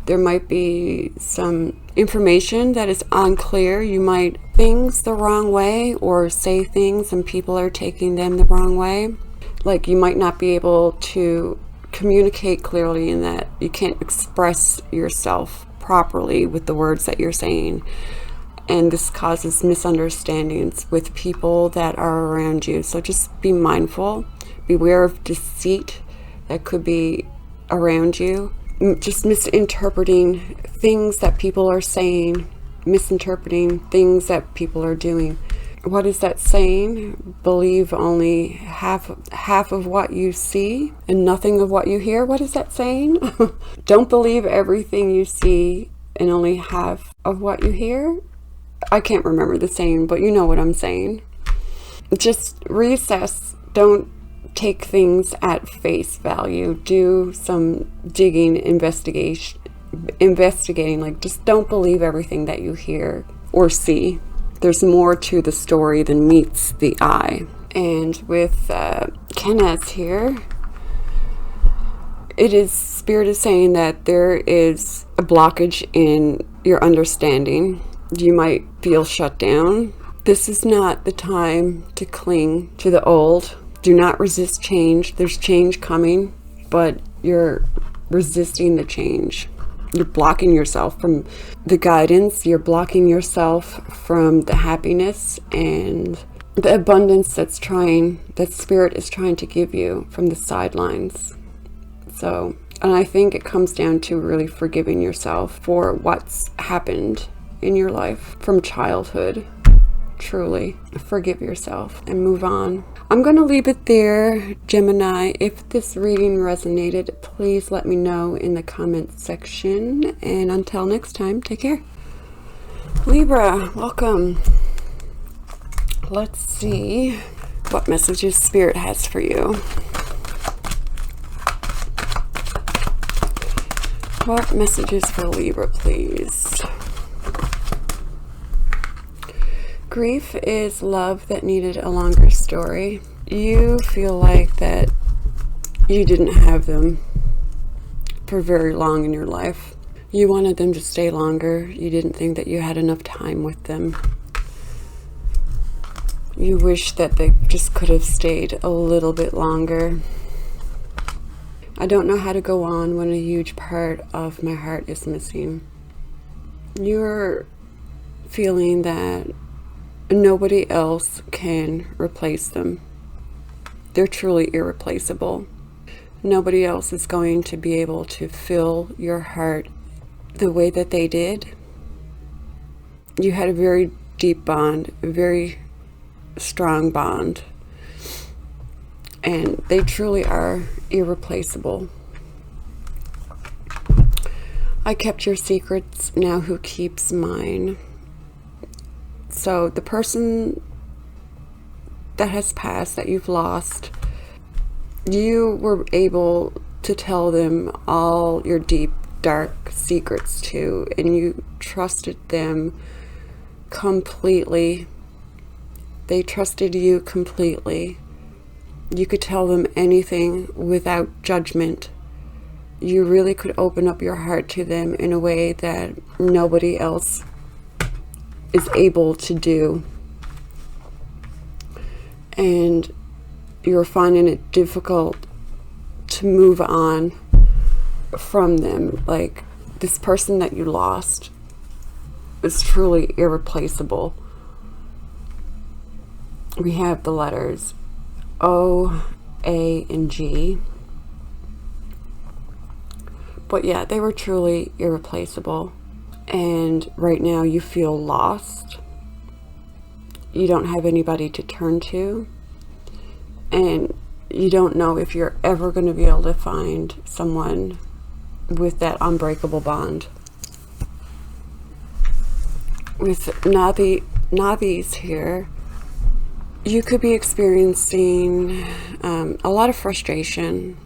There might be some information that is unclear. You might things the wrong way or say things and people are taking them the wrong way. Like you might not be able to communicate clearly in that you can't express yourself properly with the words that you're saying. And this causes misunderstandings with people that are around you. So just be mindful. Beware of deceit that could be around you. Just misinterpreting things that people are saying, misinterpreting things that people are doing. What is that saying? Believe only half of what you see and nothing of what you hear. What is that saying? Don't believe everything you see and only half of what you hear. I can't remember the saying, but you know what I'm saying. Just reassess. Don't take things at face value. Do some digging, investigating. Like, just don't believe everything that you hear or see. There's more to the story than meets the eye. And with Kenneth here, Spirit is saying that there is a blockage in your understanding. You might feel shut down. This is not the time to cling to the old. Do not resist change. There's change coming, but you're resisting the change. You're blocking yourself from the guidance. You're blocking yourself from the happiness and the abundance that Spirit is trying to give you from the sidelines. So, and I think it comes down to really forgiving yourself for what's happened in your life from childhood. Truly forgive yourself and move on. I'm going to leave it there, Gemini. If this reading resonated, please let me know in the comments section. And until next time, take care. Libra, welcome. Let's see what messages Spirit has for you. What messages for Libra, please? Grief is love that needed a longer story. You feel like that you didn't have them for very long in your life. You wanted them to stay longer. You didn't think that you had enough time with them. You wish that they just could have stayed a little bit longer. I don't know how to go on when a huge part of my heart is missing. You're feeling that nobody else can replace them. They're truly irreplaceable. Nobody else is going to be able to fill your heart the way that they did. You had a very deep bond, a very strong bond, and they truly are irreplaceable. I kept your secrets, now who keeps mine? So the person that has passed, that you've lost, you were able to tell them all your deep, dark secrets to, and you trusted them completely. They trusted you completely. You could tell them anything without judgment. You really could open up your heart to them in a way that nobody else is able to do. And you're finding it difficult to move on from them. Like, this person that you lost is truly irreplaceable. We have the letters O, A, and G. But yeah, they were truly irreplaceable. And right now you feel lost. You don't have anybody to turn to. And you don't know if you're ever going to be able to find someone with that unbreakable bond. With Navis here, you could be experiencing a lot of frustration.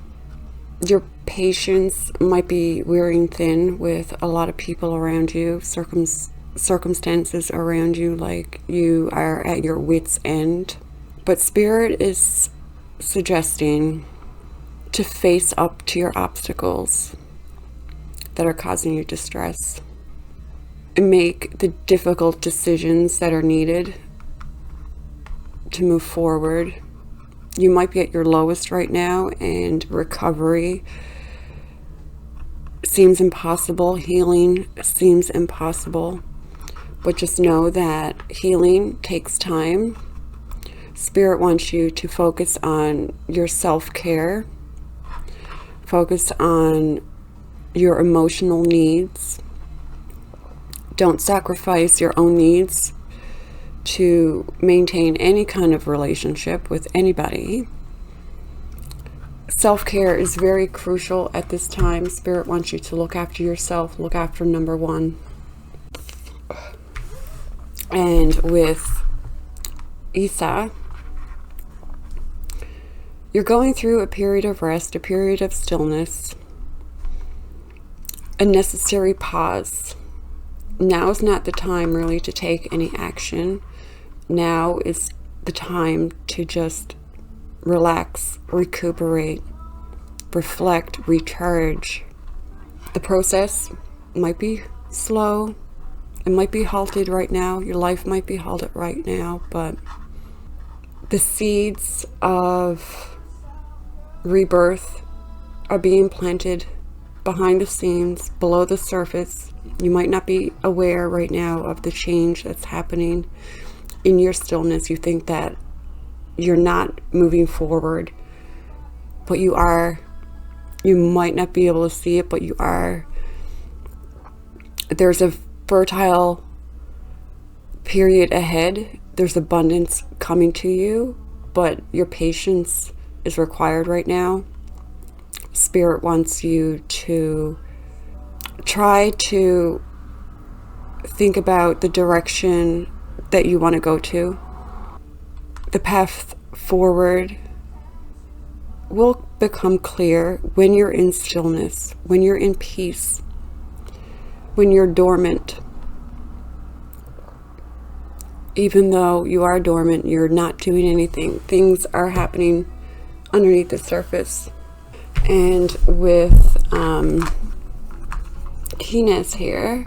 Your patience might be wearing thin with a lot of people around you, circumstances around you, like you are at your wit's end. But Spirit is suggesting to face up to your obstacles that are causing you distress and make the difficult decisions that are needed to move forward. You might be at your lowest right now, and recovery seems impossible. Healing seems impossible. But just know that healing takes time. Spirit wants you to focus on your self-care. Focus on your emotional needs. Don't sacrifice your own needs to maintain any kind of relationship with anybody. Self-care is very crucial at this time. Spirit wants you to look after yourself, look after number one. And with Isa, you're going through a period of rest, a period of stillness, a necessary pause. Now is not the time really to take any action. Now is the time to just relax, recuperate, reflect, recharge. The process might be slow. It might be halted right now. Your life might be halted right now, but the seeds of rebirth are being planted behind the scenes, below the surface. You might not be aware right now of the change that's happening in your stillness. You think that you're not moving forward, but you are. You might not be able to see it, but you are. There's a fertile period ahead. There's abundance coming to you, but your patience is required right now. Spirit wants you to try to think about the direction that you want to go to. The path forward will become clear when you're in stillness, when you're in peace, when you're dormant. Even though you are dormant, you're not doing anything. Things are happening underneath the surface. And with Keenest here,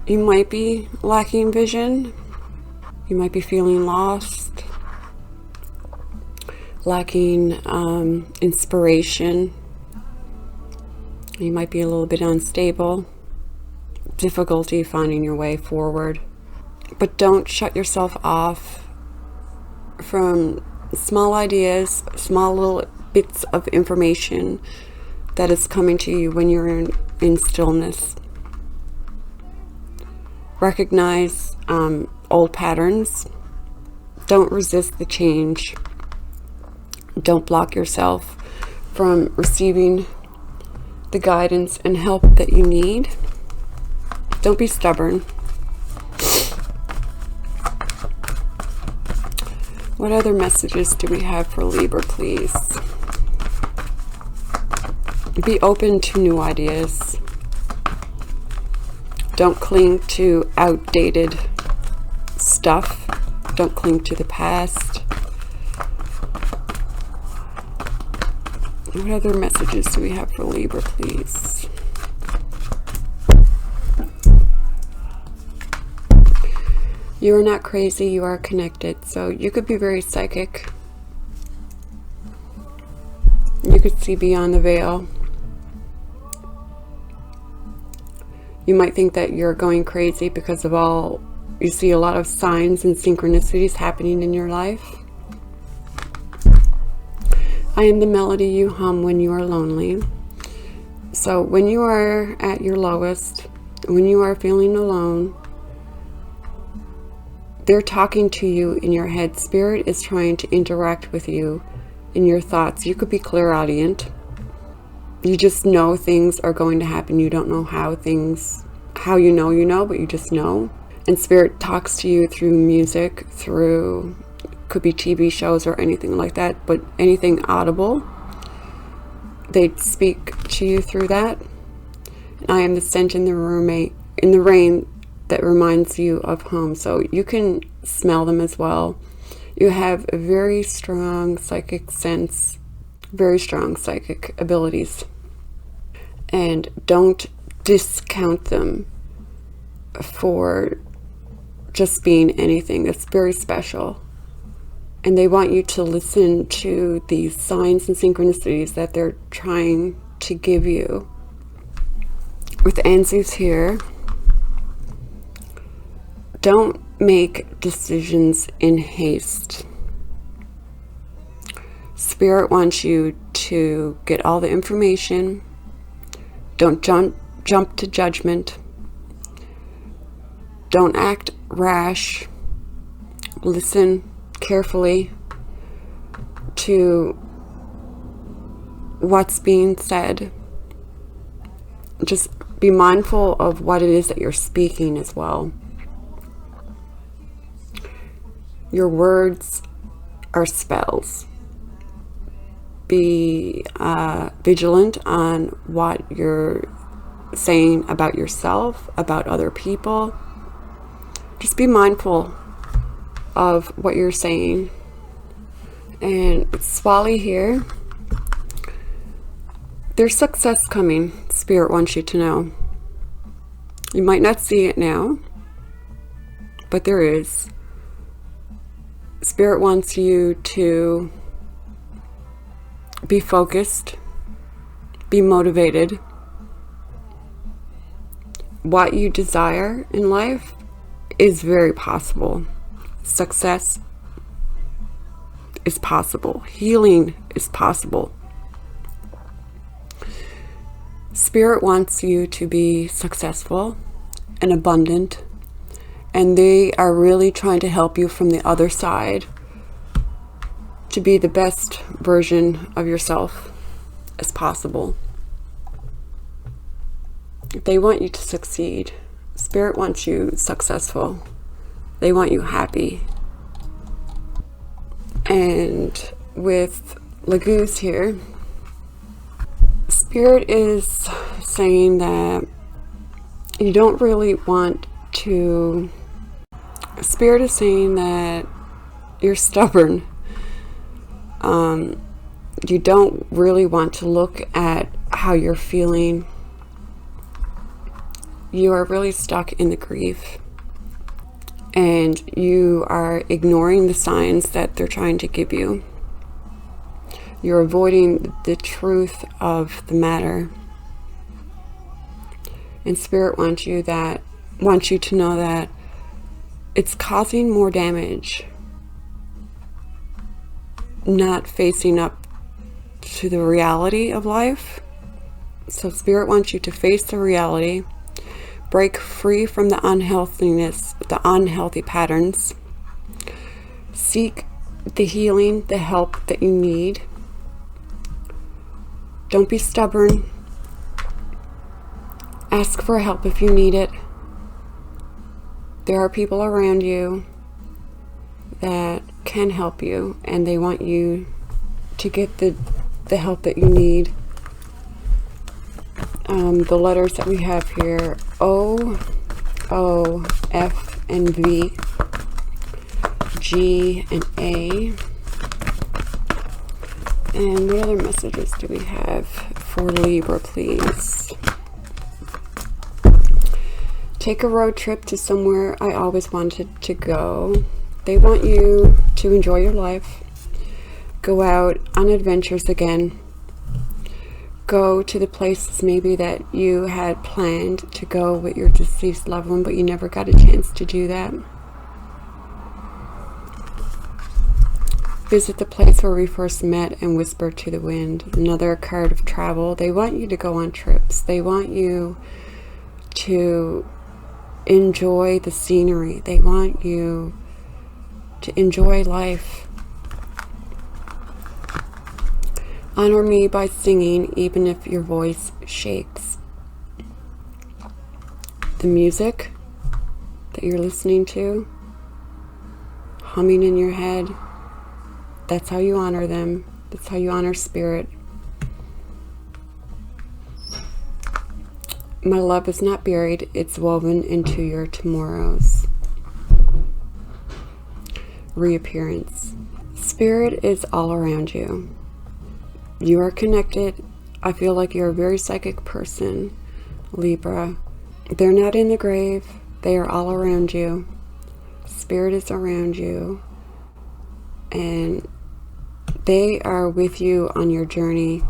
you might be lacking vision. You might be feeling lost, lacking inspiration. You might be a little bit unstable, difficulty finding your way forward. But don't shut yourself off from small ideas, small little bits of information that is coming to you when you're in stillness. Recognize old patterns. Don't resist the change. Don't block yourself from receiving the guidance and help that you need. Don't be stubborn. What other messages do we have for Libra, please? Be open to new ideas. Don't cling to outdated stuff. Don't cling to the past. What other messages do we have for Libra, please? You are not crazy, you are connected. So you could be very psychic. You could see beyond the veil. You might think that you're going crazy because of you see a lot of signs and synchronicities happening in your life. I am the melody you hum when you are lonely. So when you are at your lowest, when you are feeling alone, they're talking to you in your head. Spirit is trying to interact with you in your thoughts. You could be clairaudient. You just know things are going to happen. You don't know how you know, but you just know. And Spirit talks to you through music, could be TV shows or anything like that, but anything audible, they speak to you through that. And I am the scent in the rain that reminds you of home. So you can smell them as well. You have a very strong psychic sense, very strong psychic abilities. And don't discount them for just being anything. That's very special. And they want you to listen to these signs and synchronicities that they're trying to give you. With Anzus here, don't make decisions in haste. Spirit wants you to get all the information. Don't jump to judgment. Don't act rash. Listen carefully to what's being said. Just be mindful of what it is that you're speaking as well. Your words are spells. Be vigilant on what you're saying about yourself, about other people. Just be mindful of what you're saying. And Swally here. There's success coming. Spirit wants you to know. You might not see it now, but there is. Spirit wants you to be focused, be motivated. What you desire in life is very possible. Success is possible. Healing is possible. Spirit wants you to be successful and abundant, and they are really trying to help you from the other side to be the best version of yourself as possible. They want you to succeed. Spirit wants you successful. They want you happy. And with Lagoose here, Spirit is saying that you don't really want to... Spirit is saying that you're stubborn. You don't really want to look at how you're feeling. You are really stuck in the grief. And you are ignoring the signs that they're trying to give you. You're avoiding the truth of the matter. And Spirit wants you to know that it's causing more damage. Not facing up to the reality of life. So Spirit wants you to face the reality. Break free from the unhealthiness, the unhealthy patterns. Seek the healing, the help that you need. Don't be stubborn. Ask for help if you need it. There are people around you that can help you, and they want you to get the help that you need. The letters that we have here: O, O, F, and V, G, and A. And what other messages do we have for Libra, please? Take a road trip to somewhere I always wanted to go. They want you to enjoy your life. Go out on adventures again. Go to the places maybe that you had planned to go with your deceased loved one, but you never got a chance to do that. Visit the place where we first met and whisper to the wind. Another card of travel. They want you to go on trips. They want you to enjoy the scenery. They want you to enjoy life. Honor me by singing, even if your voice shakes. The music that you're listening to, humming in your head, that's how you honor them. That's how you honor Spirit. My love is not buried, it's woven into your tomorrows. Reappearance. Spirit is all around you. You are connected. I feel like you're a very psychic person, Libra. They're not in the grave. They are all around you. Spirit is around you. And they are with you on your journey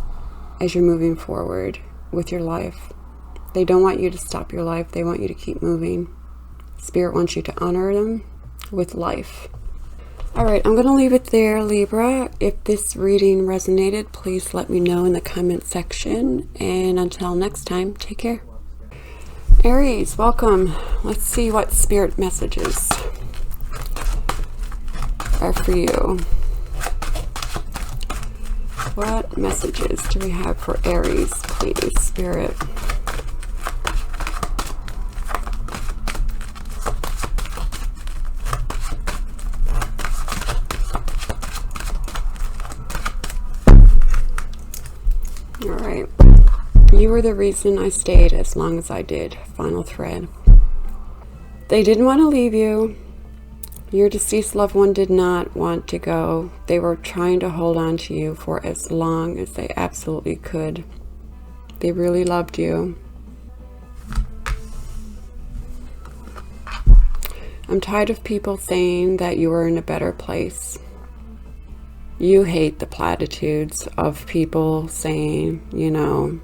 as you're moving forward with your life. They don't want you to stop your life. They want you to keep moving. Spirit wants you to honor them with life. All right, I'm going to leave it there, Libra. If this reading resonated, please let me know in the comment section. And until next time, take care. Aries, welcome. Let's see what spirit messages are for you. What messages do we have for Aries, please, spirit? All right. You were the reason I stayed as long as I did. Final thread. They didn't want to leave you. Your deceased loved one did not want to go. They were trying to hold on to you for as long as they absolutely could. They really loved you. I'm tired of people saying that you are in a better place. You hate the platitudes of people saying, you know,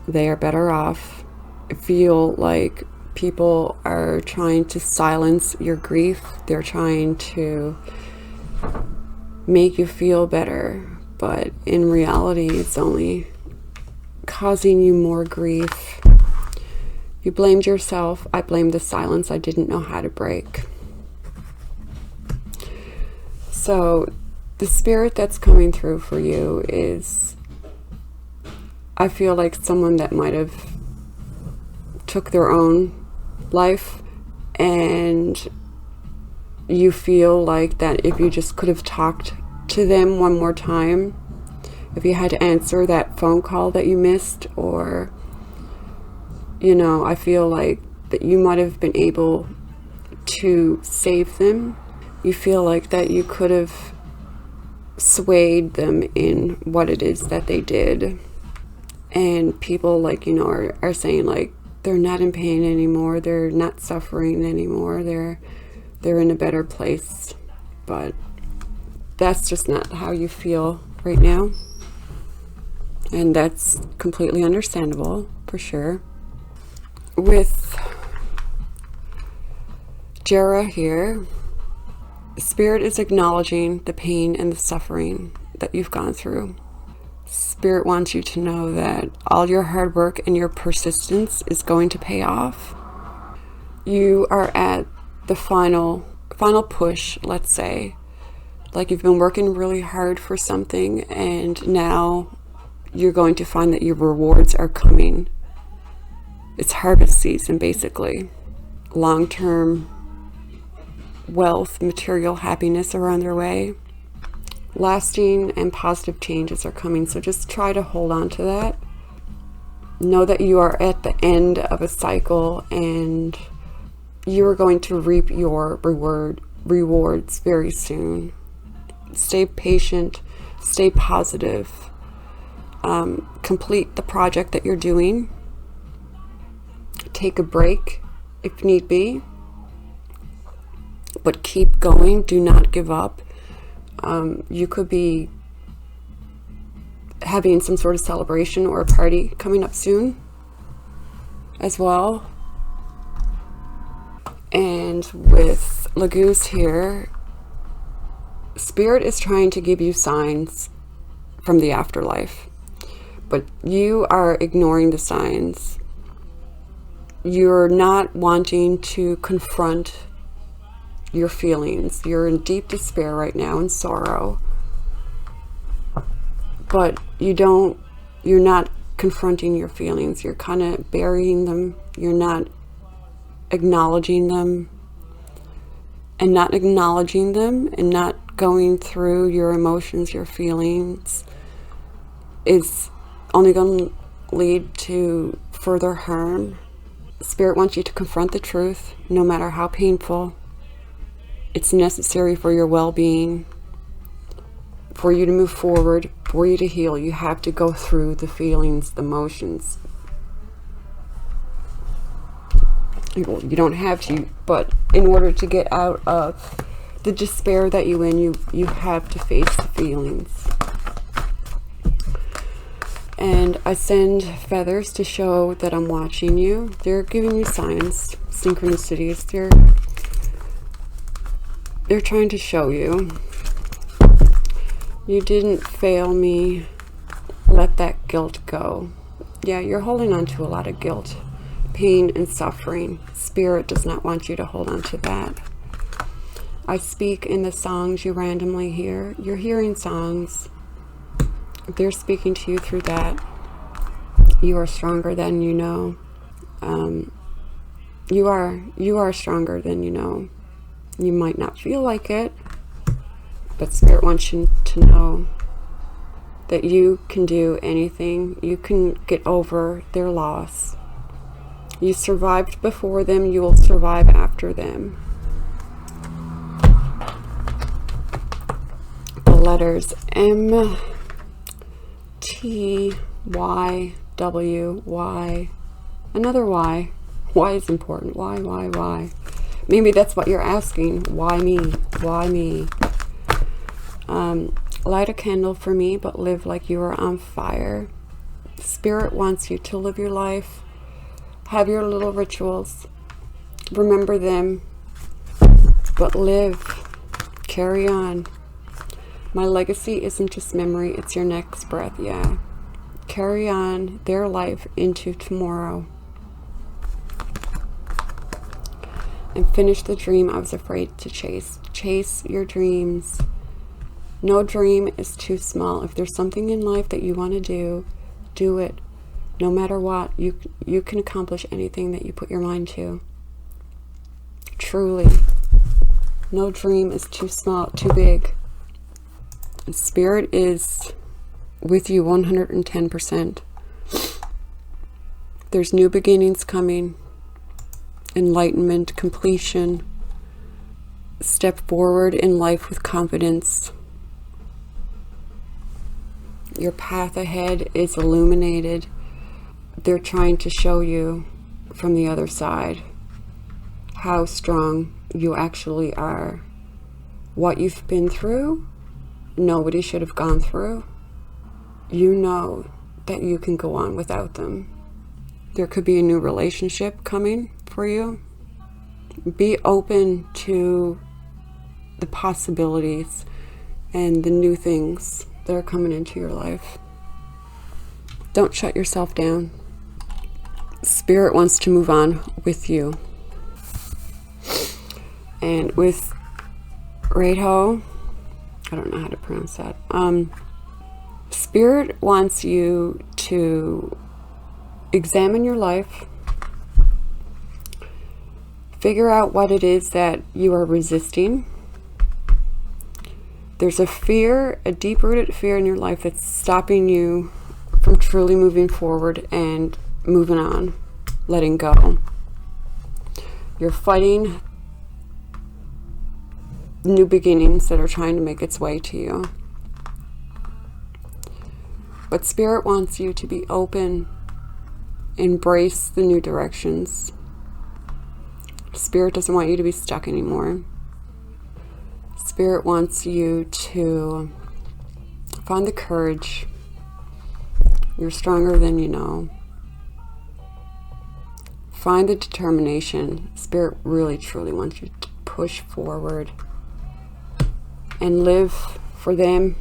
they are better off. I feel like people are trying to silence your grief. They're trying to make you feel better, but in reality, it's only causing you more grief. You blamed yourself. I blamed the silence I didn't know how to break. So the spirit that's coming through for you is, I feel like someone that might have took their own life, and you feel like that if you just could have talked to them one more time, if you had to answer that phone call that you missed, or, you know, I feel like that you might have been able to save them. You feel like that you could have swayed them in what it is that they did. And people, like, you know, are saying like they're not in pain anymore, they're not suffering anymore, they're in a better place. But that's just not how you feel right now, and that's completely understandable, for sure. With Jera here, Spirit is acknowledging the pain and the suffering that you've gone through. Spirit wants you to know that all your hard work and your persistence is going to pay off. You are at the final push, let's say. Like you've been working really hard for something, and now you're going to find that your rewards are coming. It's harvest season, basically. Long-term wealth, material happiness are on their way. Lasting and positive changes are coming, so just try to hold on to that. Know that you are at the end of a cycle, and you are going to reap your rewards very soon. Stay patient, stay positive, complete the project that you're doing. Take a break if need be, but keep going. Do not give up. You could be having some sort of celebration or a party coming up soon as well. And with Lagoose here, Spirit is trying to give you signs from the afterlife, but you are ignoring the signs. You're not wanting to confront your feelings. You're in deep despair right now and sorrow, but you're not confronting your feelings. You're kind of burying them. You're not acknowledging them, and not acknowledging them and not going through your emotions, your feelings, is only going to lead to further harm. Spirit wants you to confront the truth, no matter how painful. It's necessary for your well-being, for you to move forward, for you to heal. You have to go through the feelings, the emotions. You don't have to, but in order to get out of the despair that you're in, you have to face the feelings. And I send feathers to show that I'm watching you. They're giving you signs, synchronicities. They're trying to show you. You didn't fail me. Let that guilt go. Yeah, you're holding on to a lot of guilt, pain and suffering. Spirit does not want you to hold on to that. I speak in the songs you randomly hear. You're hearing songs. They're speaking to you through that. You are stronger than you know. You are stronger than you know. You might not feel like it, but Spirit wants you to know that you can do anything. You can get over their loss. You survived before them. You will survive after them. The letters M, T, Y, W, Y. Another Y. Y is important. Why? Maybe that's what you're asking. Why me? Why me? Light a candle for me, but live like you are on fire. Spirit wants you to live your life. Have your little rituals. Remember them. But live. Carry on. My legacy isn't just memory, it's your next breath, yeah. Carry on their life into tomorrow. And finish the dream I was afraid to chase. Chase your dreams. No dream is too small. If there's something in life that you want to do, do it. No matter what, you can accomplish anything that you put your mind to. Truly. No dream is too small, too big. Spirit is with you 110%. There's new beginnings coming. Enlightenment, completion. Step forward in life with confidence. Your path ahead is illuminated. They're trying to show you from the other side how strong you actually are. What you've been through, nobody should have gone through. You know that you can go on without them. There could be a new relationship coming for you. Be open to the possibilities and the new things that are coming into your life. Don't shut yourself down. Spirit wants to move on with you. And with Radho, I don't know how to pronounce that. Spirit wants you to examine your life. Figure out what it is that you are resisting. There's a fear, a deep-rooted fear in your life that's stopping you from truly moving forward and moving on, letting go. You're fighting new beginnings that are trying to make its way to you. But Spirit wants you to be open, embrace the new directions. Spirit doesn't want you to be stuck anymore. Spirit wants you to find the courage. You're stronger than you know. Find the determination. Spirit really, truly wants you to push forward and live for them.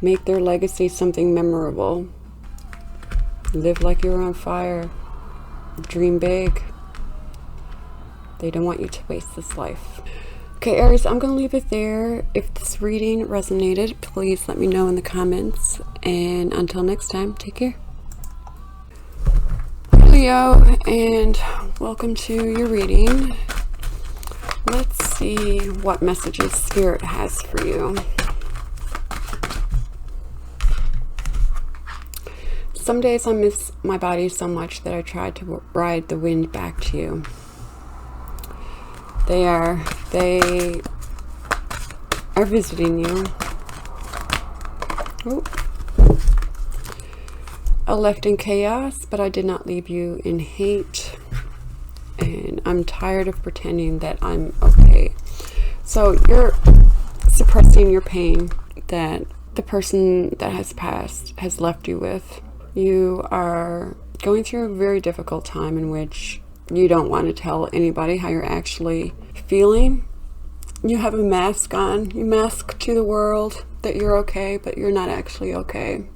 Make their legacy something memorable. Live like you're on fire. Dream big. They don't want you to waste this life. Okay, Aries, I'm going to leave it there. If this reading resonated, please let me know in the comments. And until next time, take care. Leo, and welcome to your reading. Let's see what messages Spirit has for you. Some days I miss my body so much that I try to ride the wind back to you. They are visiting you. Oh. I left in chaos, but I did not leave you in hate. And I'm tired of pretending that I'm okay. So you're suppressing your pain that the person that has passed has left you with. You are going through a very difficult time in which you don't want to tell anybody how you're actually feeling. You have a mask on. You mask to the world that you're okay, but you're not actually okay.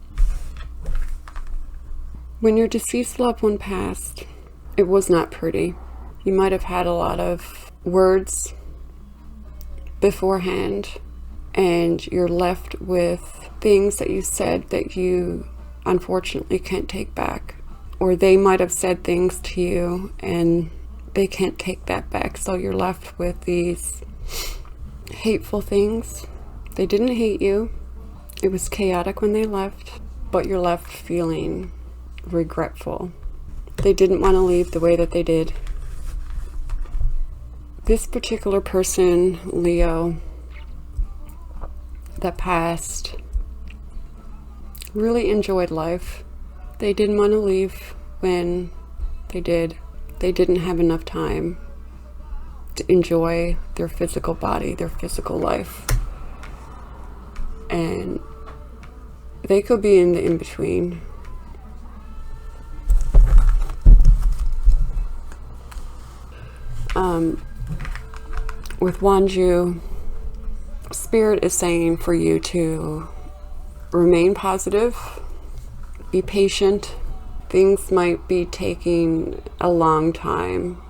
When your deceased loved one passed, it was not pretty. You might have had a lot of words beforehand, and you're left with things that you said that you unfortunately can't take back. Or they might have said things to you and they can't take that back. So you're left with these hateful things. They didn't hate you. It was chaotic when they left, but you're left feeling regretful. They didn't want to leave the way that they did. This particular person, Leo, that passed, really enjoyed life. They didn't want to leave when they did. They didn't have enough time to enjoy their physical body, their physical life. And they could be in the in-between. With Wanju, Spirit is saying for you to remain positive, be patient. Things might be taking a long time,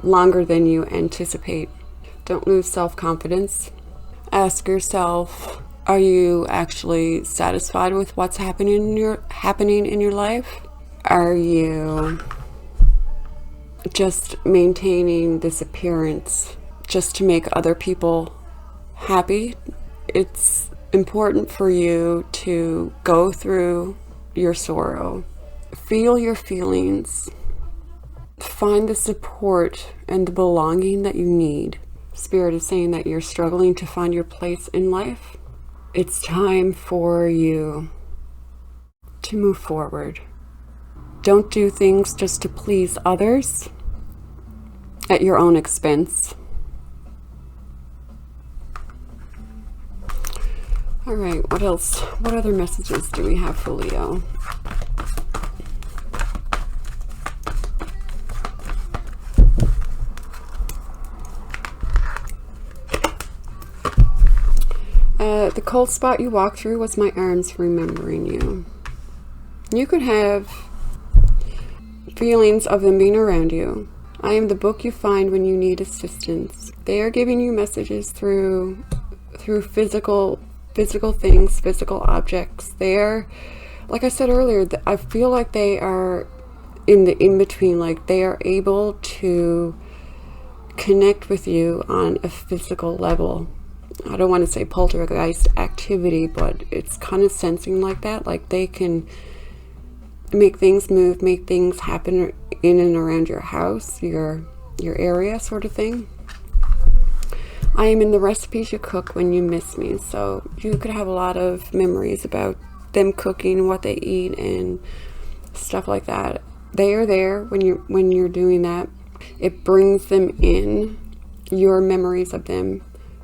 longer than you anticipate. Don't lose self-confidence. Ask yourself, are you actually satisfied with what's happening in your life? Are you just maintaining this appearance just to make other people happy? It's important for you to go through your sorrow, feel your feelings, find the support and the belonging that you need. Spirit is saying that you're struggling to find your place in life. It's time for you to move forward. Don't do things just to please others at your own expense. All right, what else? What other messages do we have for Leo? The cold spot you walked through was my arms remembering you. You could have feelings of them being around you. I am the book you find when you need assistance. They are giving you messages through physical things, physical objects. They're, like I said earlier, I feel like they are in the in-between, like they are able to connect with you on a physical level. I don't want to say poltergeist activity, but it's kind of sensing like that. Like they can make things move, make things happen in and around your house, your area sort of thing. I am in the recipes you cook when you miss me. So you could have a lot of memories about them cooking, what they eat and stuff like that. They are there when you're doing that. It brings them in, your memories of them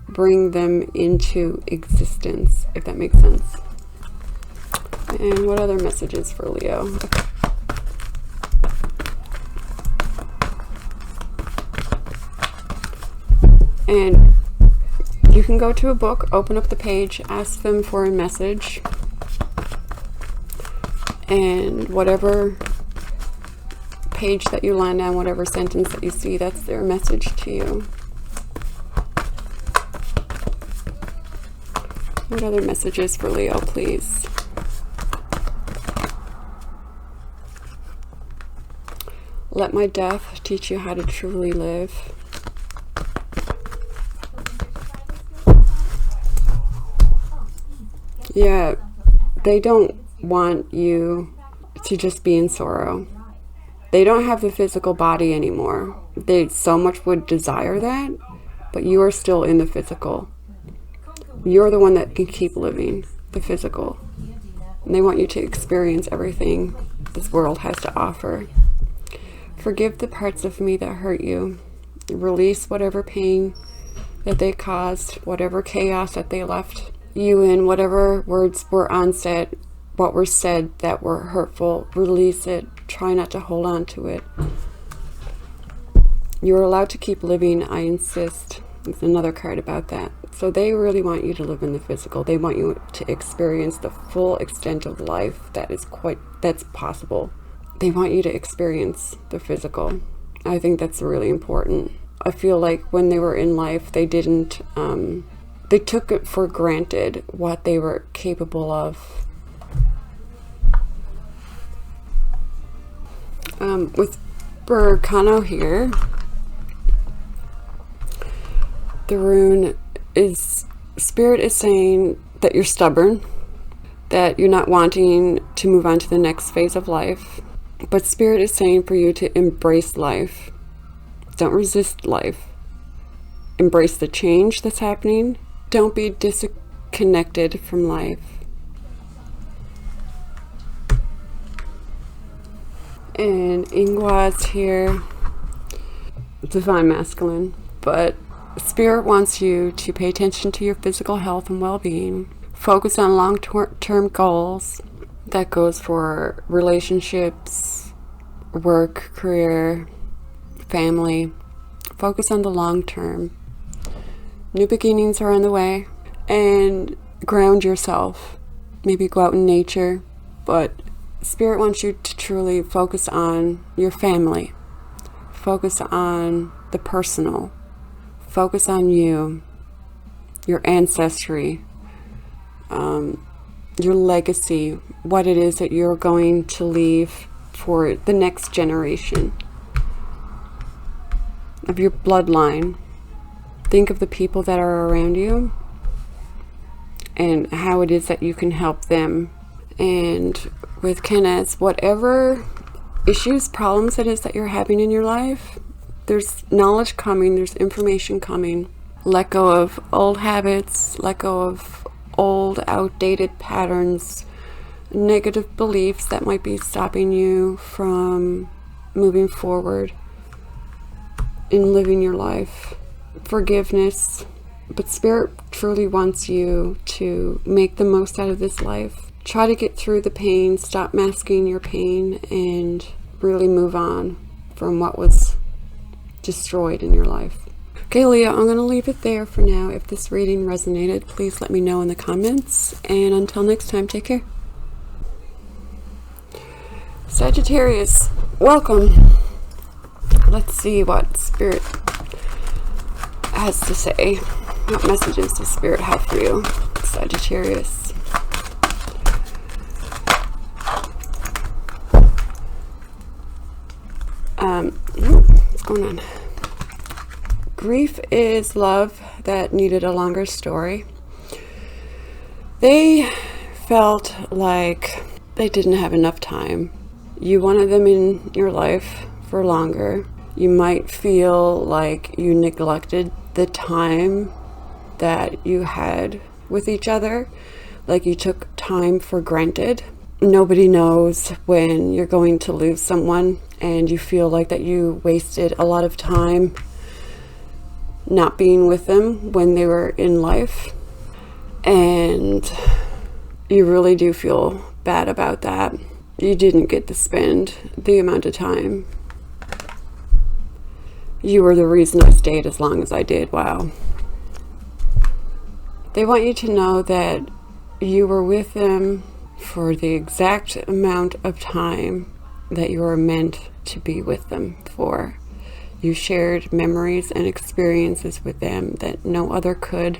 bring them into existence, if that makes sense. And what other messages for Leo? And you can go to a book, open up the page, ask them for a message, and whatever page that you land on, whatever sentence that you see, that's their message to you. What other messages for Leo, please? Let my death teach you how to truly live. Yeah, they don't want you to just be in sorrow. They don't have the physical body anymore. They so much would desire that, but you are still in the physical. You're the one that can keep living the physical. And they want you to experience everything this world has to offer. Forgive the parts of me that hurt you. Release whatever pain that they caused, whatever chaos that they left you in, whatever words were unsaid, what were said that were hurtful. Release it. Try not to hold on to it. You're allowed to keep living, I insist. There's another card about that. So they really want you to live in the physical. They want you to experience the full extent of life that's possible. they want you to experience the physical. I think that's really important. I feel like when they were in life, they didn't, they took it for granted what they were capable of. With Burkano here, the rune is, Spirit is saying that you're stubborn, that you're not wanting to move on to the next phase of life. But Spirit is saying for you to embrace life. Don't resist life. Embrace the change that's happening. Don't be disconnected from life. And Ingwa's here, Divine Masculine. But Spirit wants you to pay attention to your physical health and well-being. Focus on long-term goals. That goes for relationships, work, career, family. Focus on the long term. New beginnings are on the way. And ground yourself. Maybe go out in nature. But Spirit wants you to truly focus on your family. Focus on the personal. Focus on you, your ancestry, your legacy, what it is that you're going to leave for the next generation of your bloodline. Think of the people that are around you and how it is that you can help them. And with Kenneth, whatever issues, problems it is that you're having in your life, there's knowledge coming, there's information coming. Let go of old habits, let go of old, outdated patterns, negative beliefs that might be stopping you from moving forward in living your life. Forgiveness. But Spirit truly wants you to make the most out of this life. Try to get through the pain, stop masking your pain, and really move on from what was destroyed in your life. Okay, Leo, I'm going to leave it there for now. If this reading resonated, please let me know in the comments. And until next time, take care. Sagittarius, welcome. Let's see what Spirit has to say. What messages does Spirit have for you, Sagittarius? What's going on? Grief is love that needed a longer story. They felt like they didn't have enough time. You wanted them in your life for longer. You might feel like you neglected the time that you had with each other, like you took time for granted. Nobody knows when you're going to lose someone, and you feel like that you wasted a lot of time not being with them when they were in life, and you really do feel bad about that. You didn't get to spend the amount of time. You were the reason I stayed as long as I did. Wow. They want you to know that you were with them for the exact amount of time that you were meant to be with them for. You shared memories and experiences with them that no other could.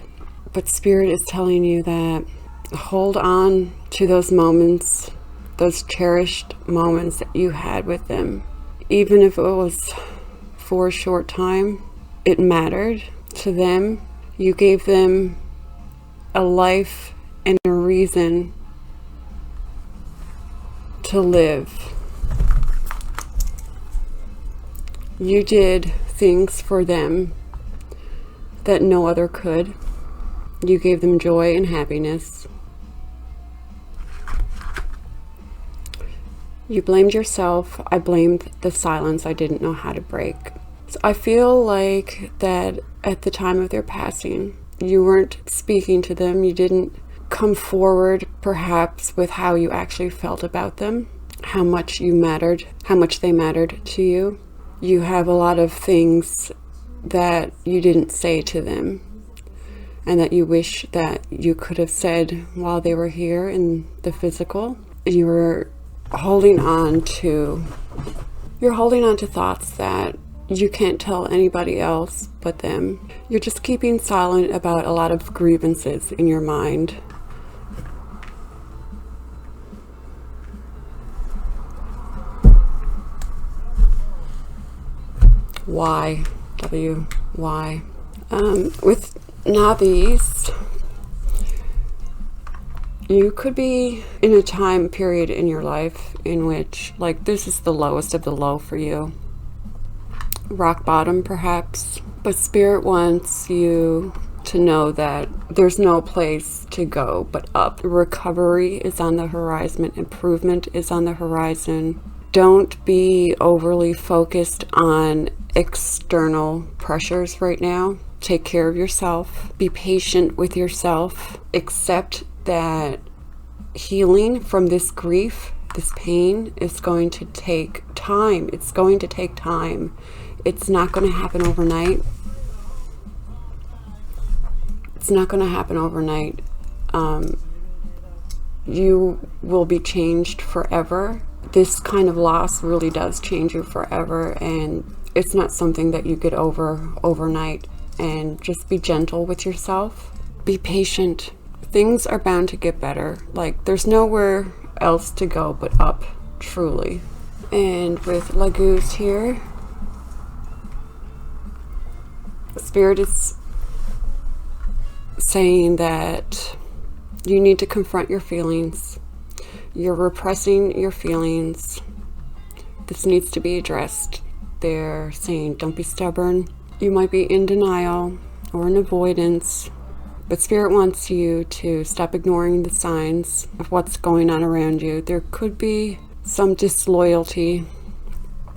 But Spirit is telling you that hold on to those moments, those cherished moments that you had with them. Even if it was for a short time, it mattered to them. You gave them a life and a reason to live. You did things for them that no other could. You gave them joy and happiness. You blamed yourself. I blamed the silence I didn't know how to break. So I feel like that at the time of their passing, you weren't speaking to them. You didn't come forward perhaps with how you actually felt about them, how much you mattered, how much they mattered to you. You have a lot of things that you didn't say to them and that you wish that you could have said while they were here in the physical. You were holding on to thoughts that you can't tell anybody else but them. You're just keeping silent about a lot of grievances in your mind. Why? Why? With Navis, you could be in a time period in your life in which, like, this is the lowest of the low for you. Rock bottom, perhaps. But Spirit wants you to know that there's no place to go but up. Recovery is on the horizon. Improvement is on the horizon. Don't be overly focused on external pressures right now. Take care of yourself. Be patient with yourself. Accept that healing from this grief, this pain, is going to take time. It's going to take time. It's not going to happen overnight. It's not going to happen overnight. You will be changed forever. This kind of loss really does change you forever, and it's not something that you get over overnight. And just be gentle with yourself. Be patient. Things are bound to get better. Like, there's nowhere else to go but up, truly. And with Laguz here, Spirit is saying that you need to confront your feelings. You're repressing your feelings. This needs to be addressed. They're saying, don't be stubborn. You might be in denial or in avoidance, but Spirit wants you to stop ignoring the signs of what's going on around you. There could be some disloyalty,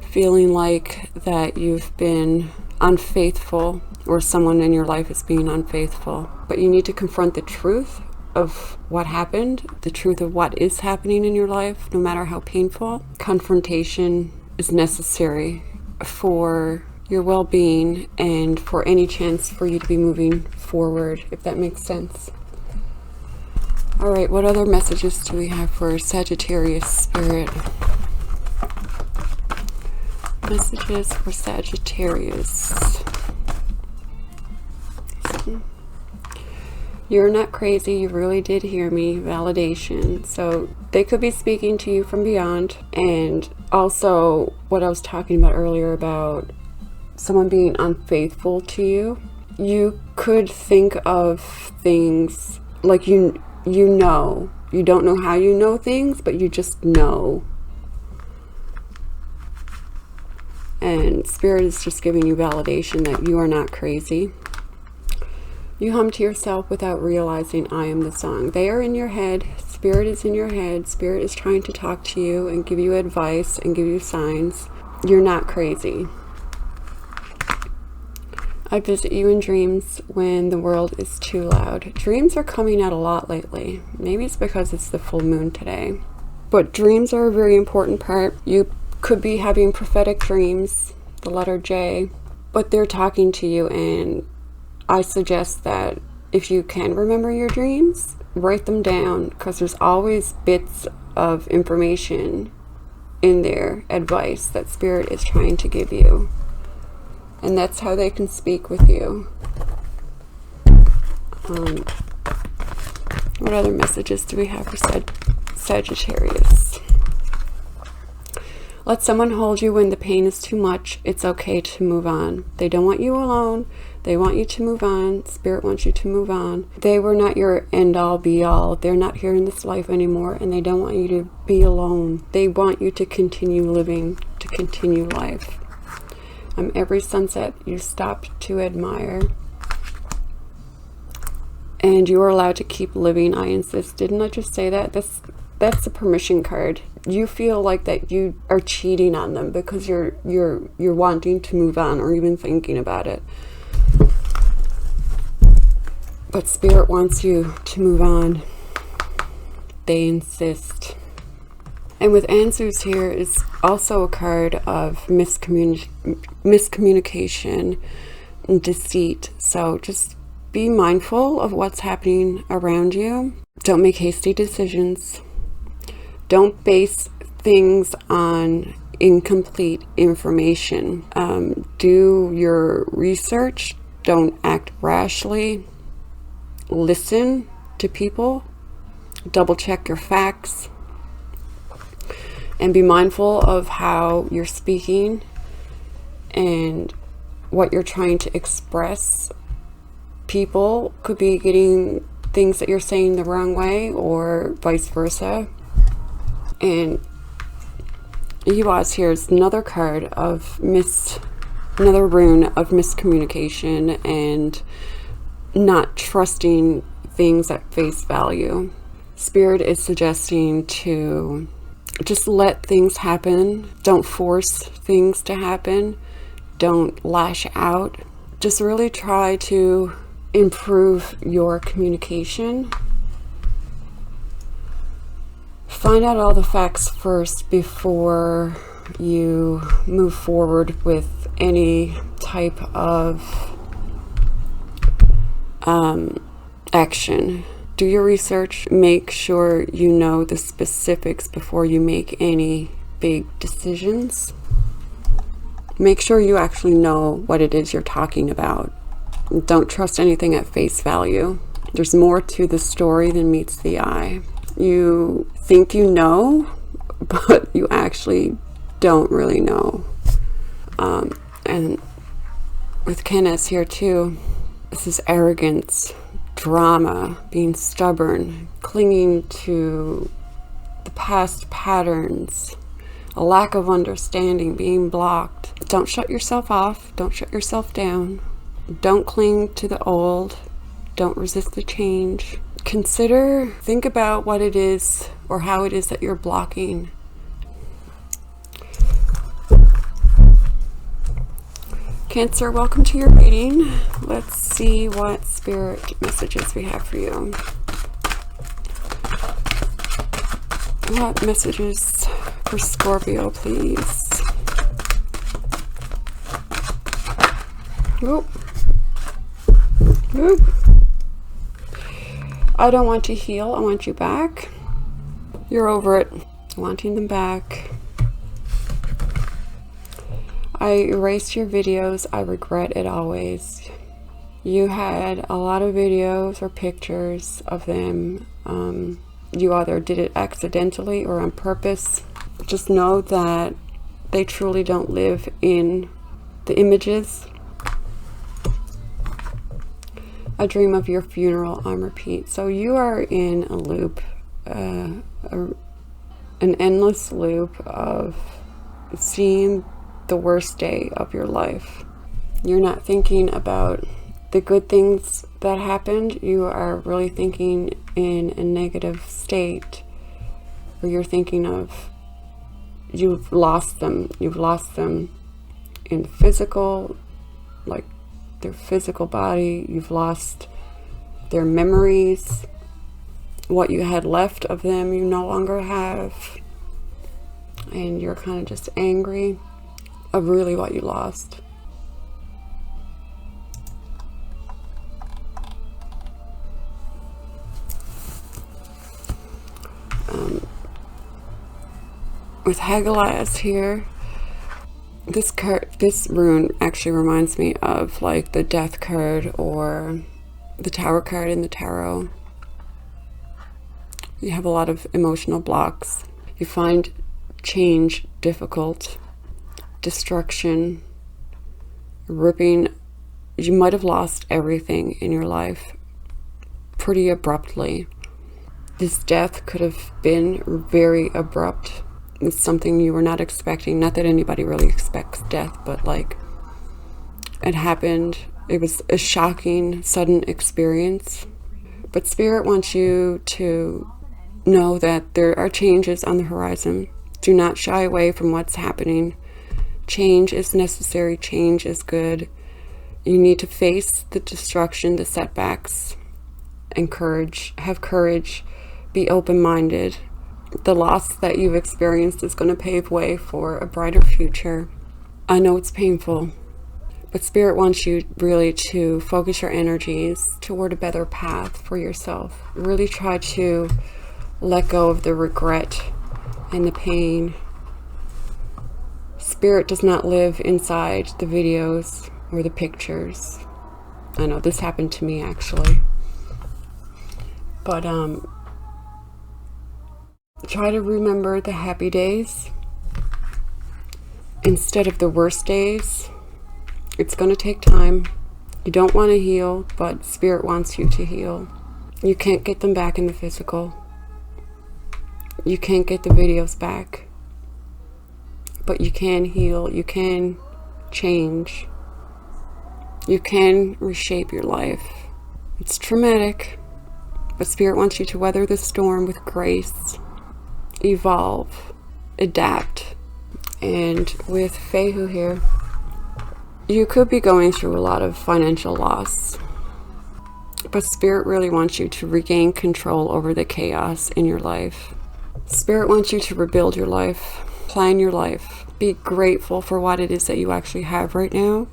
feeling like that you've been unfaithful or someone in your life is being unfaithful. But you need to confront the truth of what happened, the truth of what is happening in your life, no matter how painful. Confrontation is necessary for your well-being and for any chance for you to be moving forward, if that makes sense. All right, what other messages do we have for Sagittarius Spirit? Messages for Sagittarius. You're not crazy. You really did hear me. Validation. So they could be speaking to you from beyond. And also what I was talking about earlier about someone being unfaithful to you. You could think of things like you know. You don't know how you know things, but you just know. And Spirit is just giving you validation that you are not crazy. You hum to yourself without realizing I am the song. They are in your head. Spirit is in your head. Spirit is trying to talk to you and give you advice and give you signs. You're not crazy. I visit you in dreams when the world is too loud. Dreams are coming out a lot lately. Maybe it's because it's the full moon today. But dreams are a very important part. You could be having prophetic dreams, the letter J, but they're talking to you, and I suggest that if you can remember your dreams, write them down, because there's always bits of information in there, advice that Spirit is trying to give you. And that's how they can speak with you. What other messages do we have for Sagittarius? Let someone hold you when the pain is too much. It's okay to move on. They don't want you alone. They want you to move on. Spirit wants you to move on. They were not your end-all, be-all. They're not here in this life anymore, and they don't want you to be alone. They want you to continue living, to continue life. Every sunset you stop to admire. And you are allowed to keep living, I insist. Didn't I just say that? That's a permission card. You feel like that you are cheating on them because you're wanting to move on or even thinking about it. But Spirit wants you to move on. They insist. And with Answers here is also a card of miscommunication and deceit. So just be mindful of what's happening around you. Don't make hasty decisions. Don't base things on incomplete information. Do your research. Don't act rashly. Listen to people. Double check your facts. And be mindful of how you're speaking and what you're trying to express. People could be getting things that you're saying the wrong way, or vice versa. And Uaz here is another card of another rune of miscommunication and not trusting things at face value. Spirit is suggesting to just let things happen. Don't force things to happen. Don't lash out. Just really try to improve your communication. Find out all the facts first before you move forward with any type of action. Do your research. Make sure you know the specifics before you make any big decisions. Make sure you actually know what it is you're talking about. Don't trust anything at face value. There's more to the story than meets the eye. You think you know, but you actually don't really know. And with Kenneth here too, this is arrogance, drama, being stubborn, clinging to the past patterns, a lack of understanding, being blocked. Don't shut yourself off. Don't shut yourself down. Don't cling to the old. Don't resist the change. Think about what it is or how it is that you're blocking. Cancer, welcome to your reading. Let's see what spirit messages we have for you. What messages for Scorpio, please? Oop. Oop. I don't want to heal. I want you back. You're over it. Wanting them back. I erased your videos. I regret it always. You had a lot of videos or pictures of them. You either did it accidentally or on purpose. Just know that they truly don't live in the images. I dream of your funeral on repeat. So you are in a loop, an endless loop of seeing the worst day of your life. You're not thinking about the good things that happened. You are really thinking in a negative state, or you're thinking of you've lost them. You've lost them in physical, like their physical body. You've lost their memories. What you had left of them you no longer have, and you're kind of just angry of really what you lost. With Hagalias here, this rune actually reminds me of like the Death card or the Tower card in the tarot. You have a lot of emotional blocks. You find change difficult, destruction, ripping. You might have lost everything in your life pretty abruptly. This death could have been very abrupt. It's something you were not expecting. Not that anybody really expects death, but like it happened. It was a shocking, sudden experience. But Spirit wants you to know that there are changes on the horizon. Do not shy away from what's happening. Change is necessary. Change is good. You need to face the destruction, the setbacks, and have courage. Be open-minded. The loss that you've experienced is going to pave way for a brighter future. I know it's painful, but Spirit wants you really to focus your energies toward a better path for yourself. Really try to let go of the regret and the pain. Spirit does not live inside the videos or the pictures. I know this happened to me actually. But try to remember the happy days instead of the worst days. It's going to take time. You don't want to heal, but Spirit wants you to heal. You can't get them back in the physical. You can't get the videos back. But you can heal. You can change. You can reshape your life. It's traumatic, but Spirit wants you to weather the storm with grace, evolve, adapt. And with Fehu here, you could be going through a lot of financial loss, but Spirit really wants you to regain control over the chaos in your life. Spirit wants you to rebuild your life, plan your life, be grateful for what it is that you actually have right now.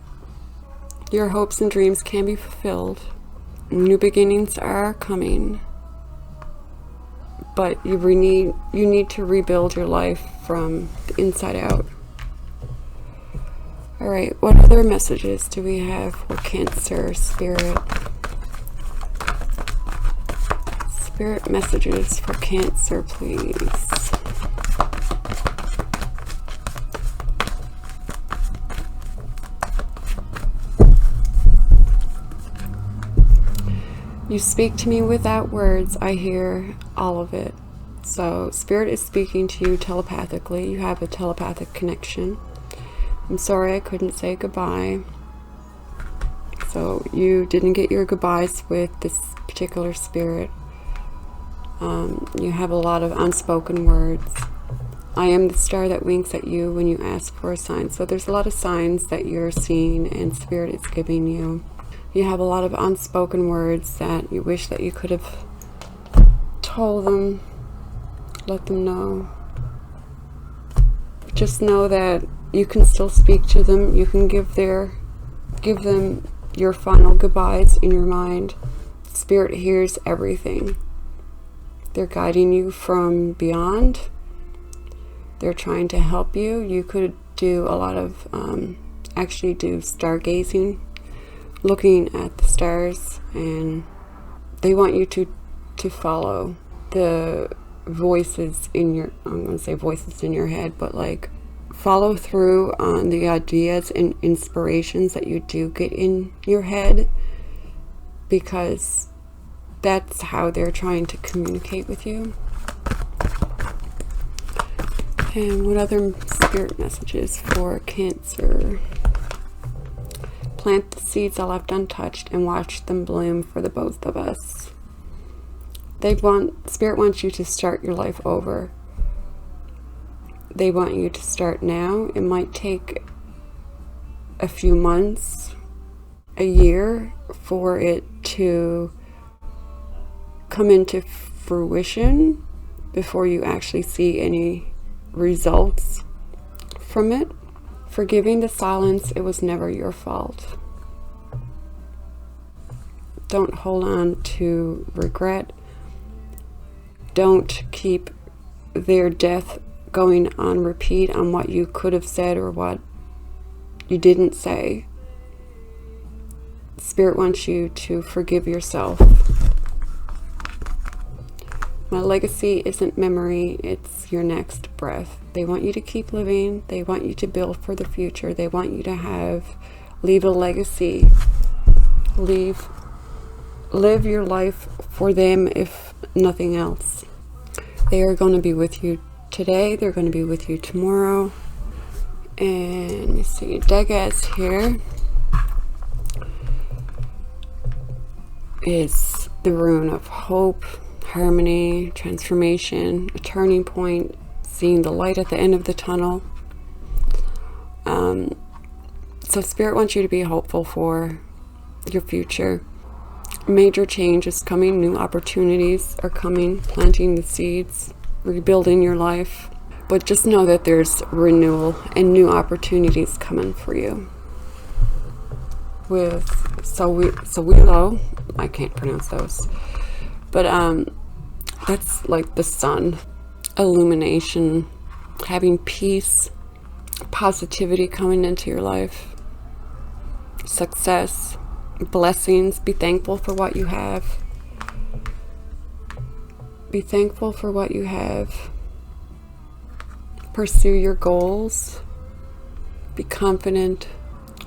Your hopes and dreams can be fulfilled. New beginnings are coming, but you need to rebuild your life from the inside out. All right, what other messages do we have for Cancer Spirit? Spirit messages for Cancer, please. You speak to me without words. I hear all of it. So Spirit is speaking to you telepathically. You have a telepathic connection. I'm sorry I couldn't say goodbye. So you didn't get your goodbyes with this particular spirit. You have a lot of unspoken words. I am the star that winks at you when you ask for a sign. So there's a lot of signs that you're seeing and Spirit is giving you. You have a lot of unspoken words that you wish that you could have told them, let them know. Just know that you can still speak to them. You can give them your final goodbyes in your mind. Spirit hears everything. They're guiding you from beyond. They're trying to help you. You could do a lot of, actually do stargazing, looking at the stars, and they want you to follow the voices in your, I'm going to say voices in your head, but like follow through on the ideas and inspirations that you do get in your head, because that's how they're trying to communicate with you. And what other spirit messages for Cancer? Plant the seeds I left untouched and watch them bloom for the both of us. Spirit wants you to start your life over. They want you to start now. It might take a few months, a year for it to come into fruition before you actually see any results from it. Forgiving the silence, it was never your fault. Don't hold on to regret. Don't keep their death going on repeat on what you could have said or what you didn't say. Spirit wants you to forgive yourself. My legacy isn't memory, it's your next breath. They want you to keep living. They want you to build for the future. They want you to leave a legacy. Live your life for them, if nothing else. They are going to be with you today. They're going to be with you tomorrow. And let me see, Dagaz here is the rune of hope, harmony, transformation, a turning point, seeing the light at the end of the tunnel. So Spirit wants you to be hopeful for your future. Major change is coming, new opportunities are coming, planting the seeds, rebuilding your life. But just know that there's renewal and new opportunities coming for you. With Sowilo, I can't pronounce those, but that's like the sun. illumination, having peace, positivity coming into your life, success, blessings. Be thankful for what you have. Be thankful for what you have. Pursue your goals. Be confident.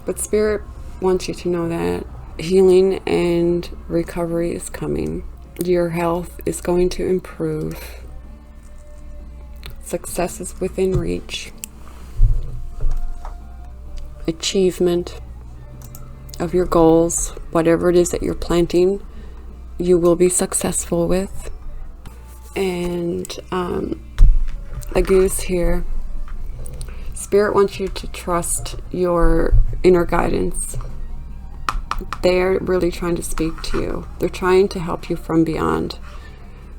But Spirit wants you to know that healing and recovery is coming. Your health is going to improve. Success is within reach. Achievement of your goals, whatever it is that you're planting, you will be successful with. And a goose here. Spirit wants you to trust your inner guidance. They're really trying to speak to you. They're trying to help you from beyond,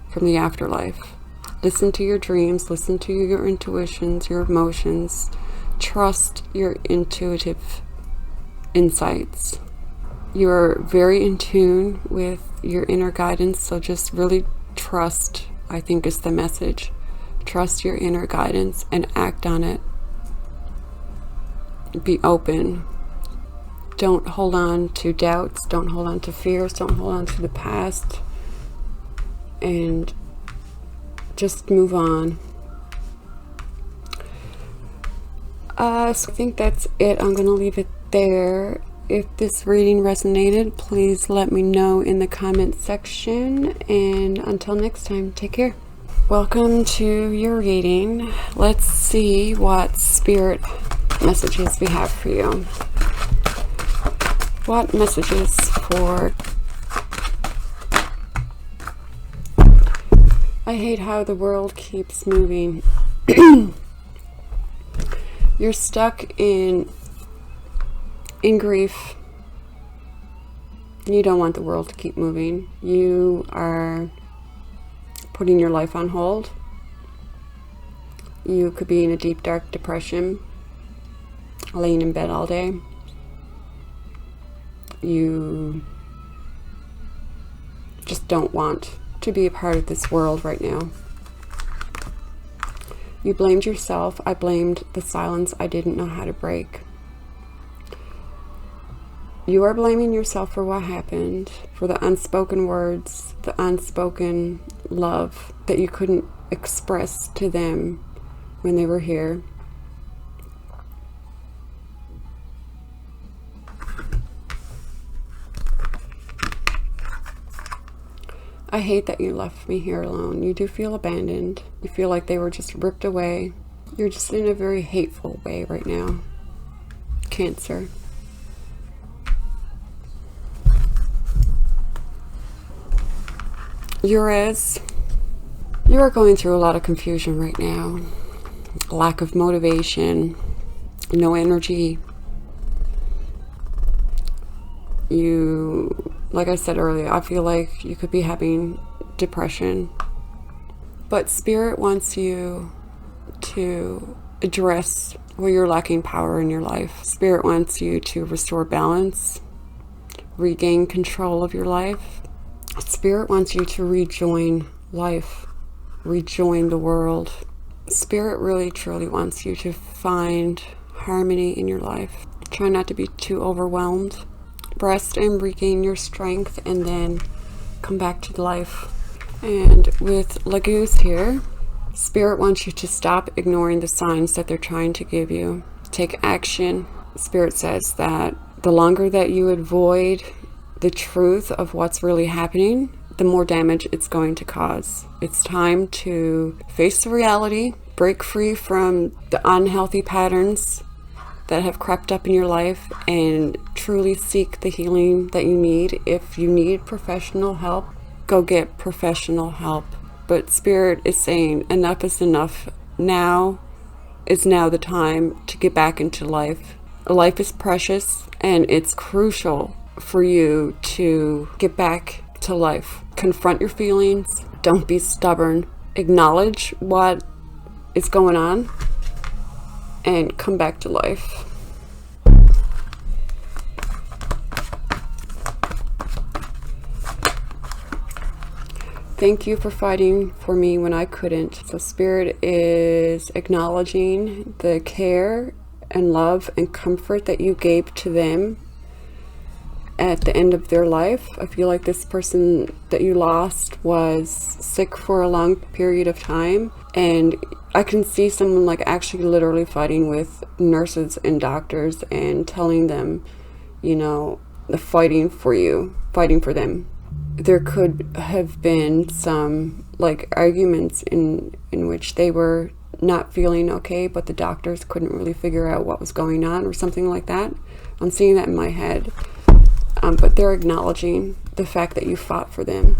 from the afterlife. Listen to your dreams, listen to your intuitions, your emotions. Trust your intuitive insights. You're very in tune with your inner guidance, so just really trust, I think, is the message. Trust your inner guidance and act on it. Be open. Don't hold on to doubts. Don't hold on to fears. Don't hold on to the past. And just move on. So I think that's it. I'm going to leave it there. If this reading resonated, please let me know in the comment section. And until next time, take care. Welcome to your reading. Let's see what spirit messages we have for you. What messages for... I hate how the world keeps moving. You're stuck in grief. You don't want the world to keep moving. You are putting your life on hold. You could be in a deep, dark depression, laying in bed all day. You just don't want to be a part of this world right now. You blamed yourself. I blamed the silence I didn't know how to break. You are blaming yourself for what happened, for the unspoken words, the unspoken love that you couldn't express to them when they were here. I hate that you left me here alone. You do feel abandoned. You feel like they were just ripped away. You're just in a very hateful way right now. Cancer. Uranus, you are going through a lot of confusion right now. Lack of motivation, no energy. You, like I said earlier, I feel like you could be having depression. But Spirit wants you to address where you're lacking power in your life. Spirit wants you to restore balance, regain control of your life. Spirit wants you to rejoin life, rejoin the world. Spirit really, truly wants you to find harmony in your life. Try not to be too overwhelmed. Rest and regain your strength, and then come back to life. And with Lagoose here, Spirit wants you to stop ignoring the signs that they're trying to give you. Take action. Spirit says that the longer that you avoid the truth of what's really happening, the more damage it's going to cause. It's time to face the reality, break free from the unhealthy patterns that have crept up in your life, and truly seek the healing that you need. If you need professional help, go get professional help. But Spirit is saying enough is enough. Now is now the time to get back into life. Life is precious, and it's crucial for you to get back to life. Confront your feelings. Don't be stubborn. Acknowledge what is going on and come back to life. Thank you for fighting for me when I couldn't. So Spirit is acknowledging the care and love and comfort that you gave to them at the end of their life. I feel like this person that you lost was sick for a long period of time, and I can see someone like actually literally fighting with nurses and doctors and telling them, you know, the fighting for you, fighting for them. There could have been some like arguments in which they were not feeling okay, but the doctors couldn't really figure out what was going on or something like that. I'm seeing that in my head. But they're acknowledging the fact that you fought for them.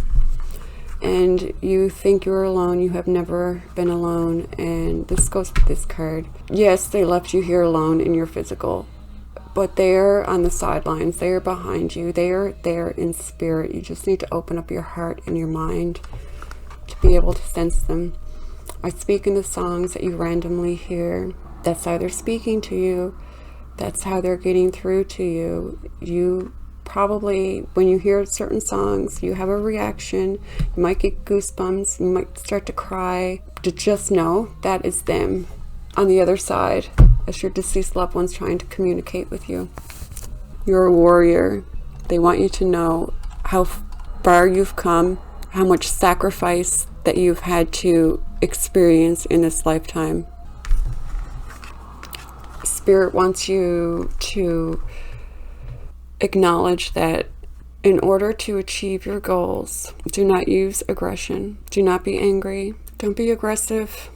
And you think you're alone. You have never been alone. And this goes with this card. Yes, they left you here alone in your physical, but they're on the sidelines. They are behind you. They are there in spirit. You just need to open up your heart and your mind to be able to sense them. I speak in the songs that you randomly hear. That's how they're speaking to you. That's how they're getting through to you. You probably, when you hear certain songs, you have a reaction. You might get goosebumps. You might start to cry. To just know that is them on the other side as your deceased loved ones trying to communicate with you. You're a warrior. They want you to know how far you've come, how much sacrifice that you've had to experience in this lifetime. Spirit wants you to acknowledge that in order to achieve your goals, do not use aggression. Do not be angry. Don't be aggressive.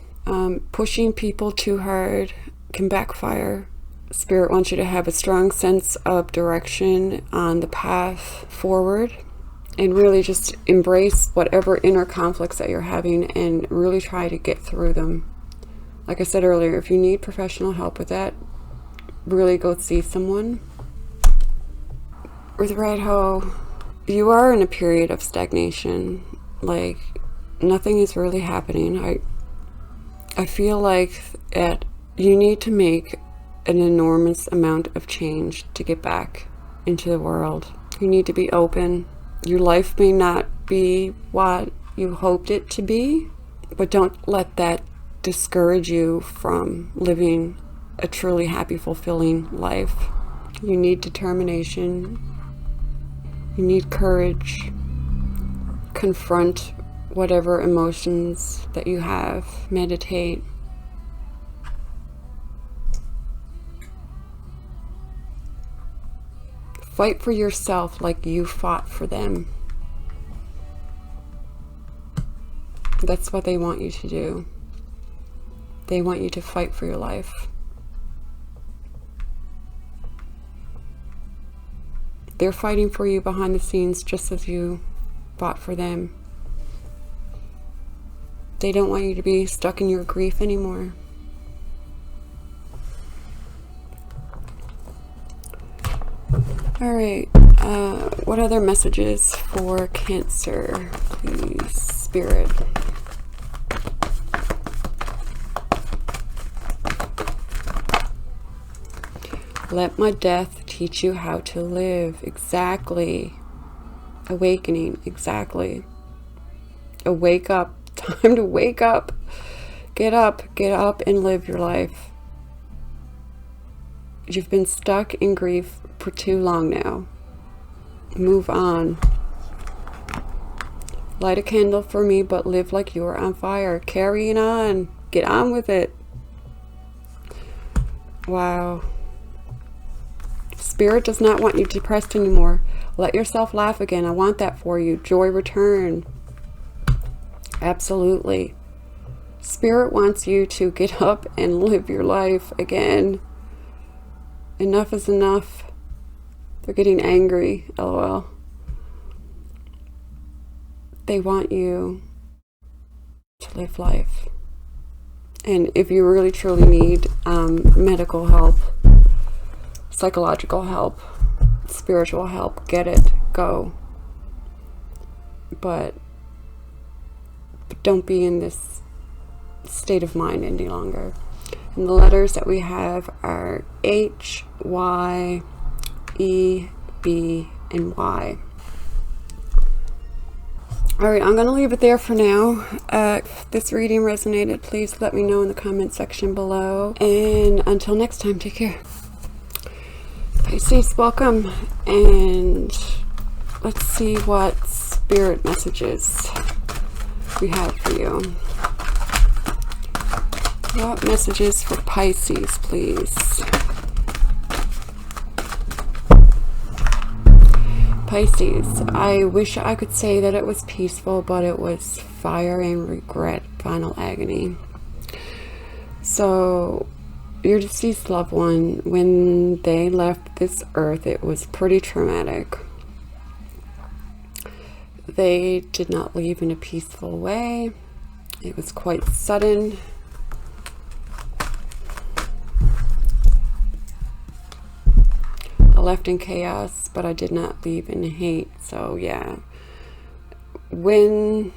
Pushing people too hard can backfire. Spirit wants you to have a strong sense of direction on the path forward, and really just embrace whatever inner conflicts that you're having and really try to get through them. Like I said earlier, if you need professional help with that, really go see someone. With Red Hoe, you are in a period of stagnation. Like, nothing is really happening. I feel like that you need to make an enormous amount of change to get back into the world. You need to be open. Your life may not be what you hoped it to be, but don't let that discourage you from living a truly happy, fulfilling life. You need determination. You need courage. Confront whatever emotions that you have. Meditate. Fight for yourself like you fought for them. That's what they want you to do. They want you to fight for your life. They're fighting for you behind the scenes just as you fought for them. They don't want you to be stuck in your grief anymore. All right, what other messages for Cancer, please, Spirit? Let my death teach you how to live. Exactly. Awakening. Exactly. Wake up. Time to wake up. Get up and live your life. You've been stuck in grief for too long now. Move on. Light a candle for me, but live like you're on fire. Carrying on. Get on with it. Wow. Spirit does not want you depressed anymore. Let yourself laugh again. I want that for you. Joy return. Absolutely. Spirit wants you to get up and live your life again. Enough is enough. They're getting angry. LOL. They want you to live life. And if you really truly need medical help, psychological help, spiritual help, get it. Go. But don't be in this state of mind any longer. And the letters that we have are H, Y, E, B, and Y. All right, I'm going to leave it there for now. If this reading resonated, please let me know in the comment section below. And until next time, take care. Pisces, welcome. And let's see what spirit messages we have for you. What messages for Pisces, please? Pisces, I wish I could say that it was peaceful, but it was fire and regret, final agony. So, your deceased loved one, when they left this earth, it was pretty traumatic. They did not leave in a peaceful way. It was quite sudden. I left in chaos, but I did not leave in hate. So yeah, when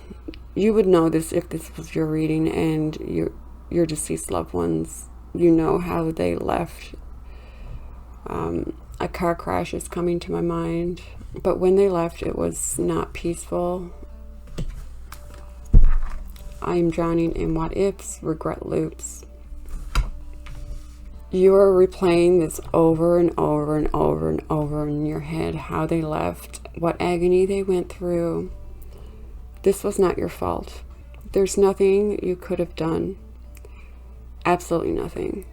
you would know this if this was your reading and your deceased loved ones, you know how they left. A car crash is coming to my mind, but when they left, it was not peaceful. I am drowning in what ifs, regret loops. You are replaying this over and over and over and over in your head, how they left, what agony they went through. This was not your fault. There's nothing you could have done. Absolutely nothing.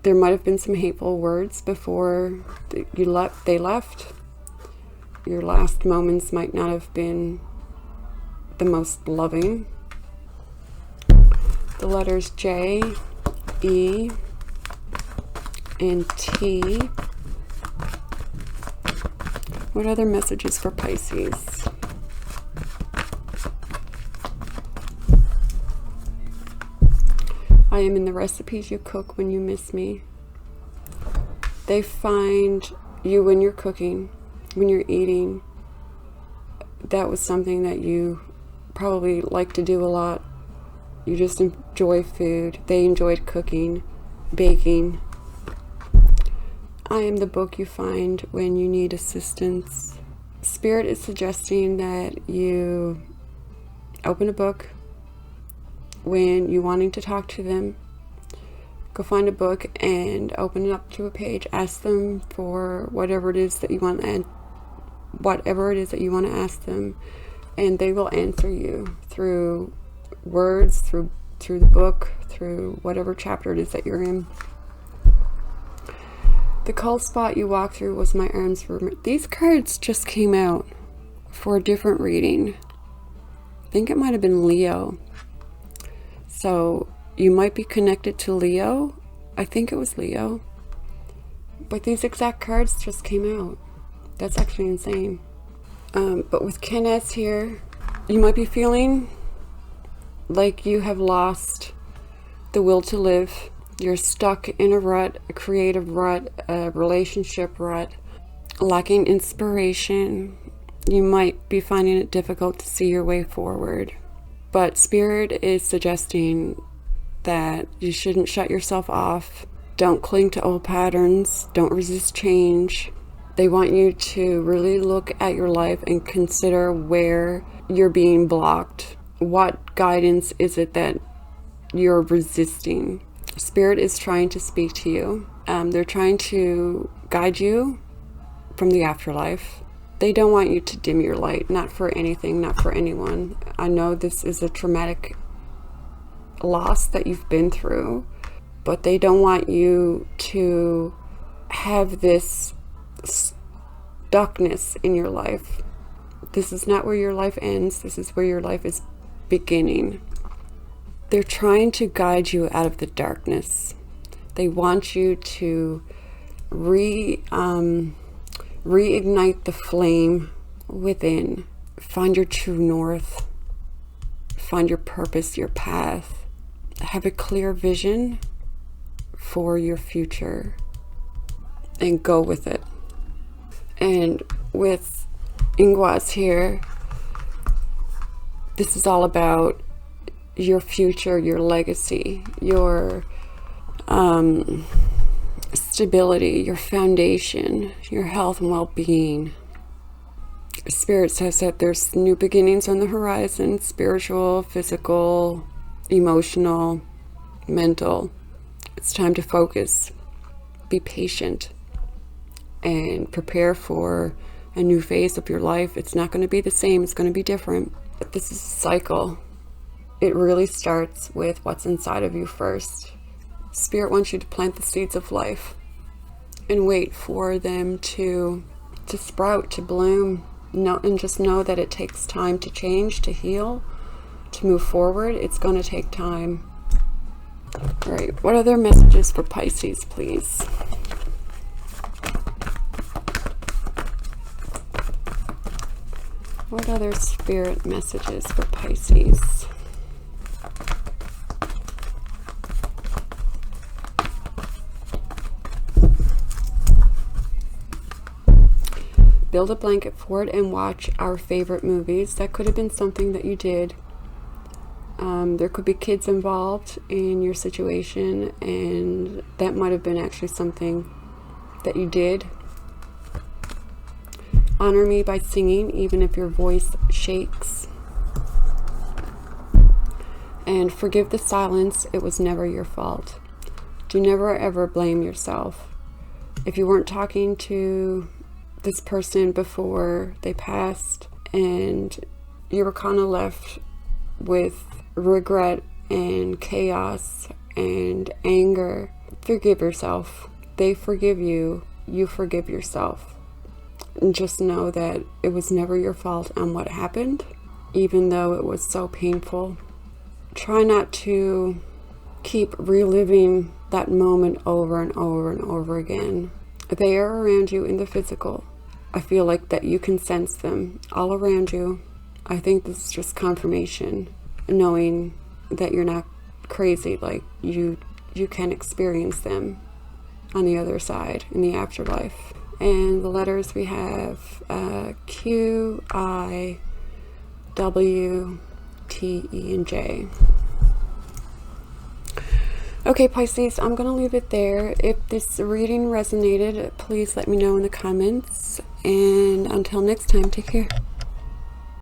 There might have been some hateful words before they left. Your last moments might not have been the most loving. The letters J, E, and T. What other messages for Pisces? I am in the recipes you cook when you miss me. They find you when you're cooking, when you're eating. That was something that you probably like to do a lot. You just enjoy food. They enjoyed cooking, baking. I am the book you find when you need assistance. Spirit is suggesting that you open a book when you're wanting to talk to them. Go find a book and open it up to a page. Ask them for whatever it is that you want, and whatever it is that you want to ask them, and they will answer you through words, through the book, through whatever chapter it is that you're in. The cold spot you walked through was my arms. These cards just came out for a different reading. I think it might have been Leo. So you might be connected to Leo. I think it was Leo. But these exact cards just came out. That's actually insane. But with Kenneth here, you might be feeling like you have lost the will to live. You're stuck in a rut, a creative rut, a relationship rut, lacking inspiration. You might be finding it difficult to see your way forward. But Spirit is suggesting that you shouldn't shut yourself off. Don't cling to old patterns. Don't resist change. They want you to really look at your life and consider where you're being blocked. What guidance is it that you're resisting? Spirit is trying to speak to you. They're trying to guide you from the afterlife. They don't want you to dim your light, not for anything, not for anyone. I know this is a traumatic loss that you've been through, but they don't want you to have this stuckness in your life. This is not where your life ends. This is where your life is beginning. They're trying to guide you out of the darkness. They want you to reignite the flame within. Find your true north. Find your purpose, your path. Have a clear vision for your future and go with it. And with Ingwas here, this is all about your future, your legacy, your stability, your foundation, your health and well-being. Spirit says that there's new beginnings on the horizon, spiritual, physical, emotional, mental. It's time to focus, be patient, and prepare for a new phase of your life. It's not going to be the same, it's going to be different. But this is a cycle. It really starts with what's inside of you first. Spirit wants you to plant the seeds of life and wait for them to sprout, to bloom. And just know that it takes time to change, to heal, to move forward. It's going to take time. All right, what other messages for Pisces, please? What other spirit messages for Pisces? Build a blanket fort and watch our favorite movies. That could have been something that you did. There could be kids involved in your situation, and that might have been actually something that you did. Honor me by singing, even if your voice shakes. And forgive the silence. It was never your fault. Do never ever blame yourself. If you weren't talking to this person before they passed and you were kind of left with regret and chaos and anger, forgive yourself. They forgive you. You forgive yourself. And just know that it was never your fault on what happened, even though it was so painful. Try not to keep reliving that moment over and over and over again. They are around you in the physical. I feel like that you can sense them all around you. I think this is just confirmation, knowing that you're not crazy. Like you can experience them on the other side, in the afterlife. And the letters we have Q, I, W, T, E, and J. Okay, Pisces, I'm going to leave it there. If this reading resonated, please let me know in the comments. And until next time, take care.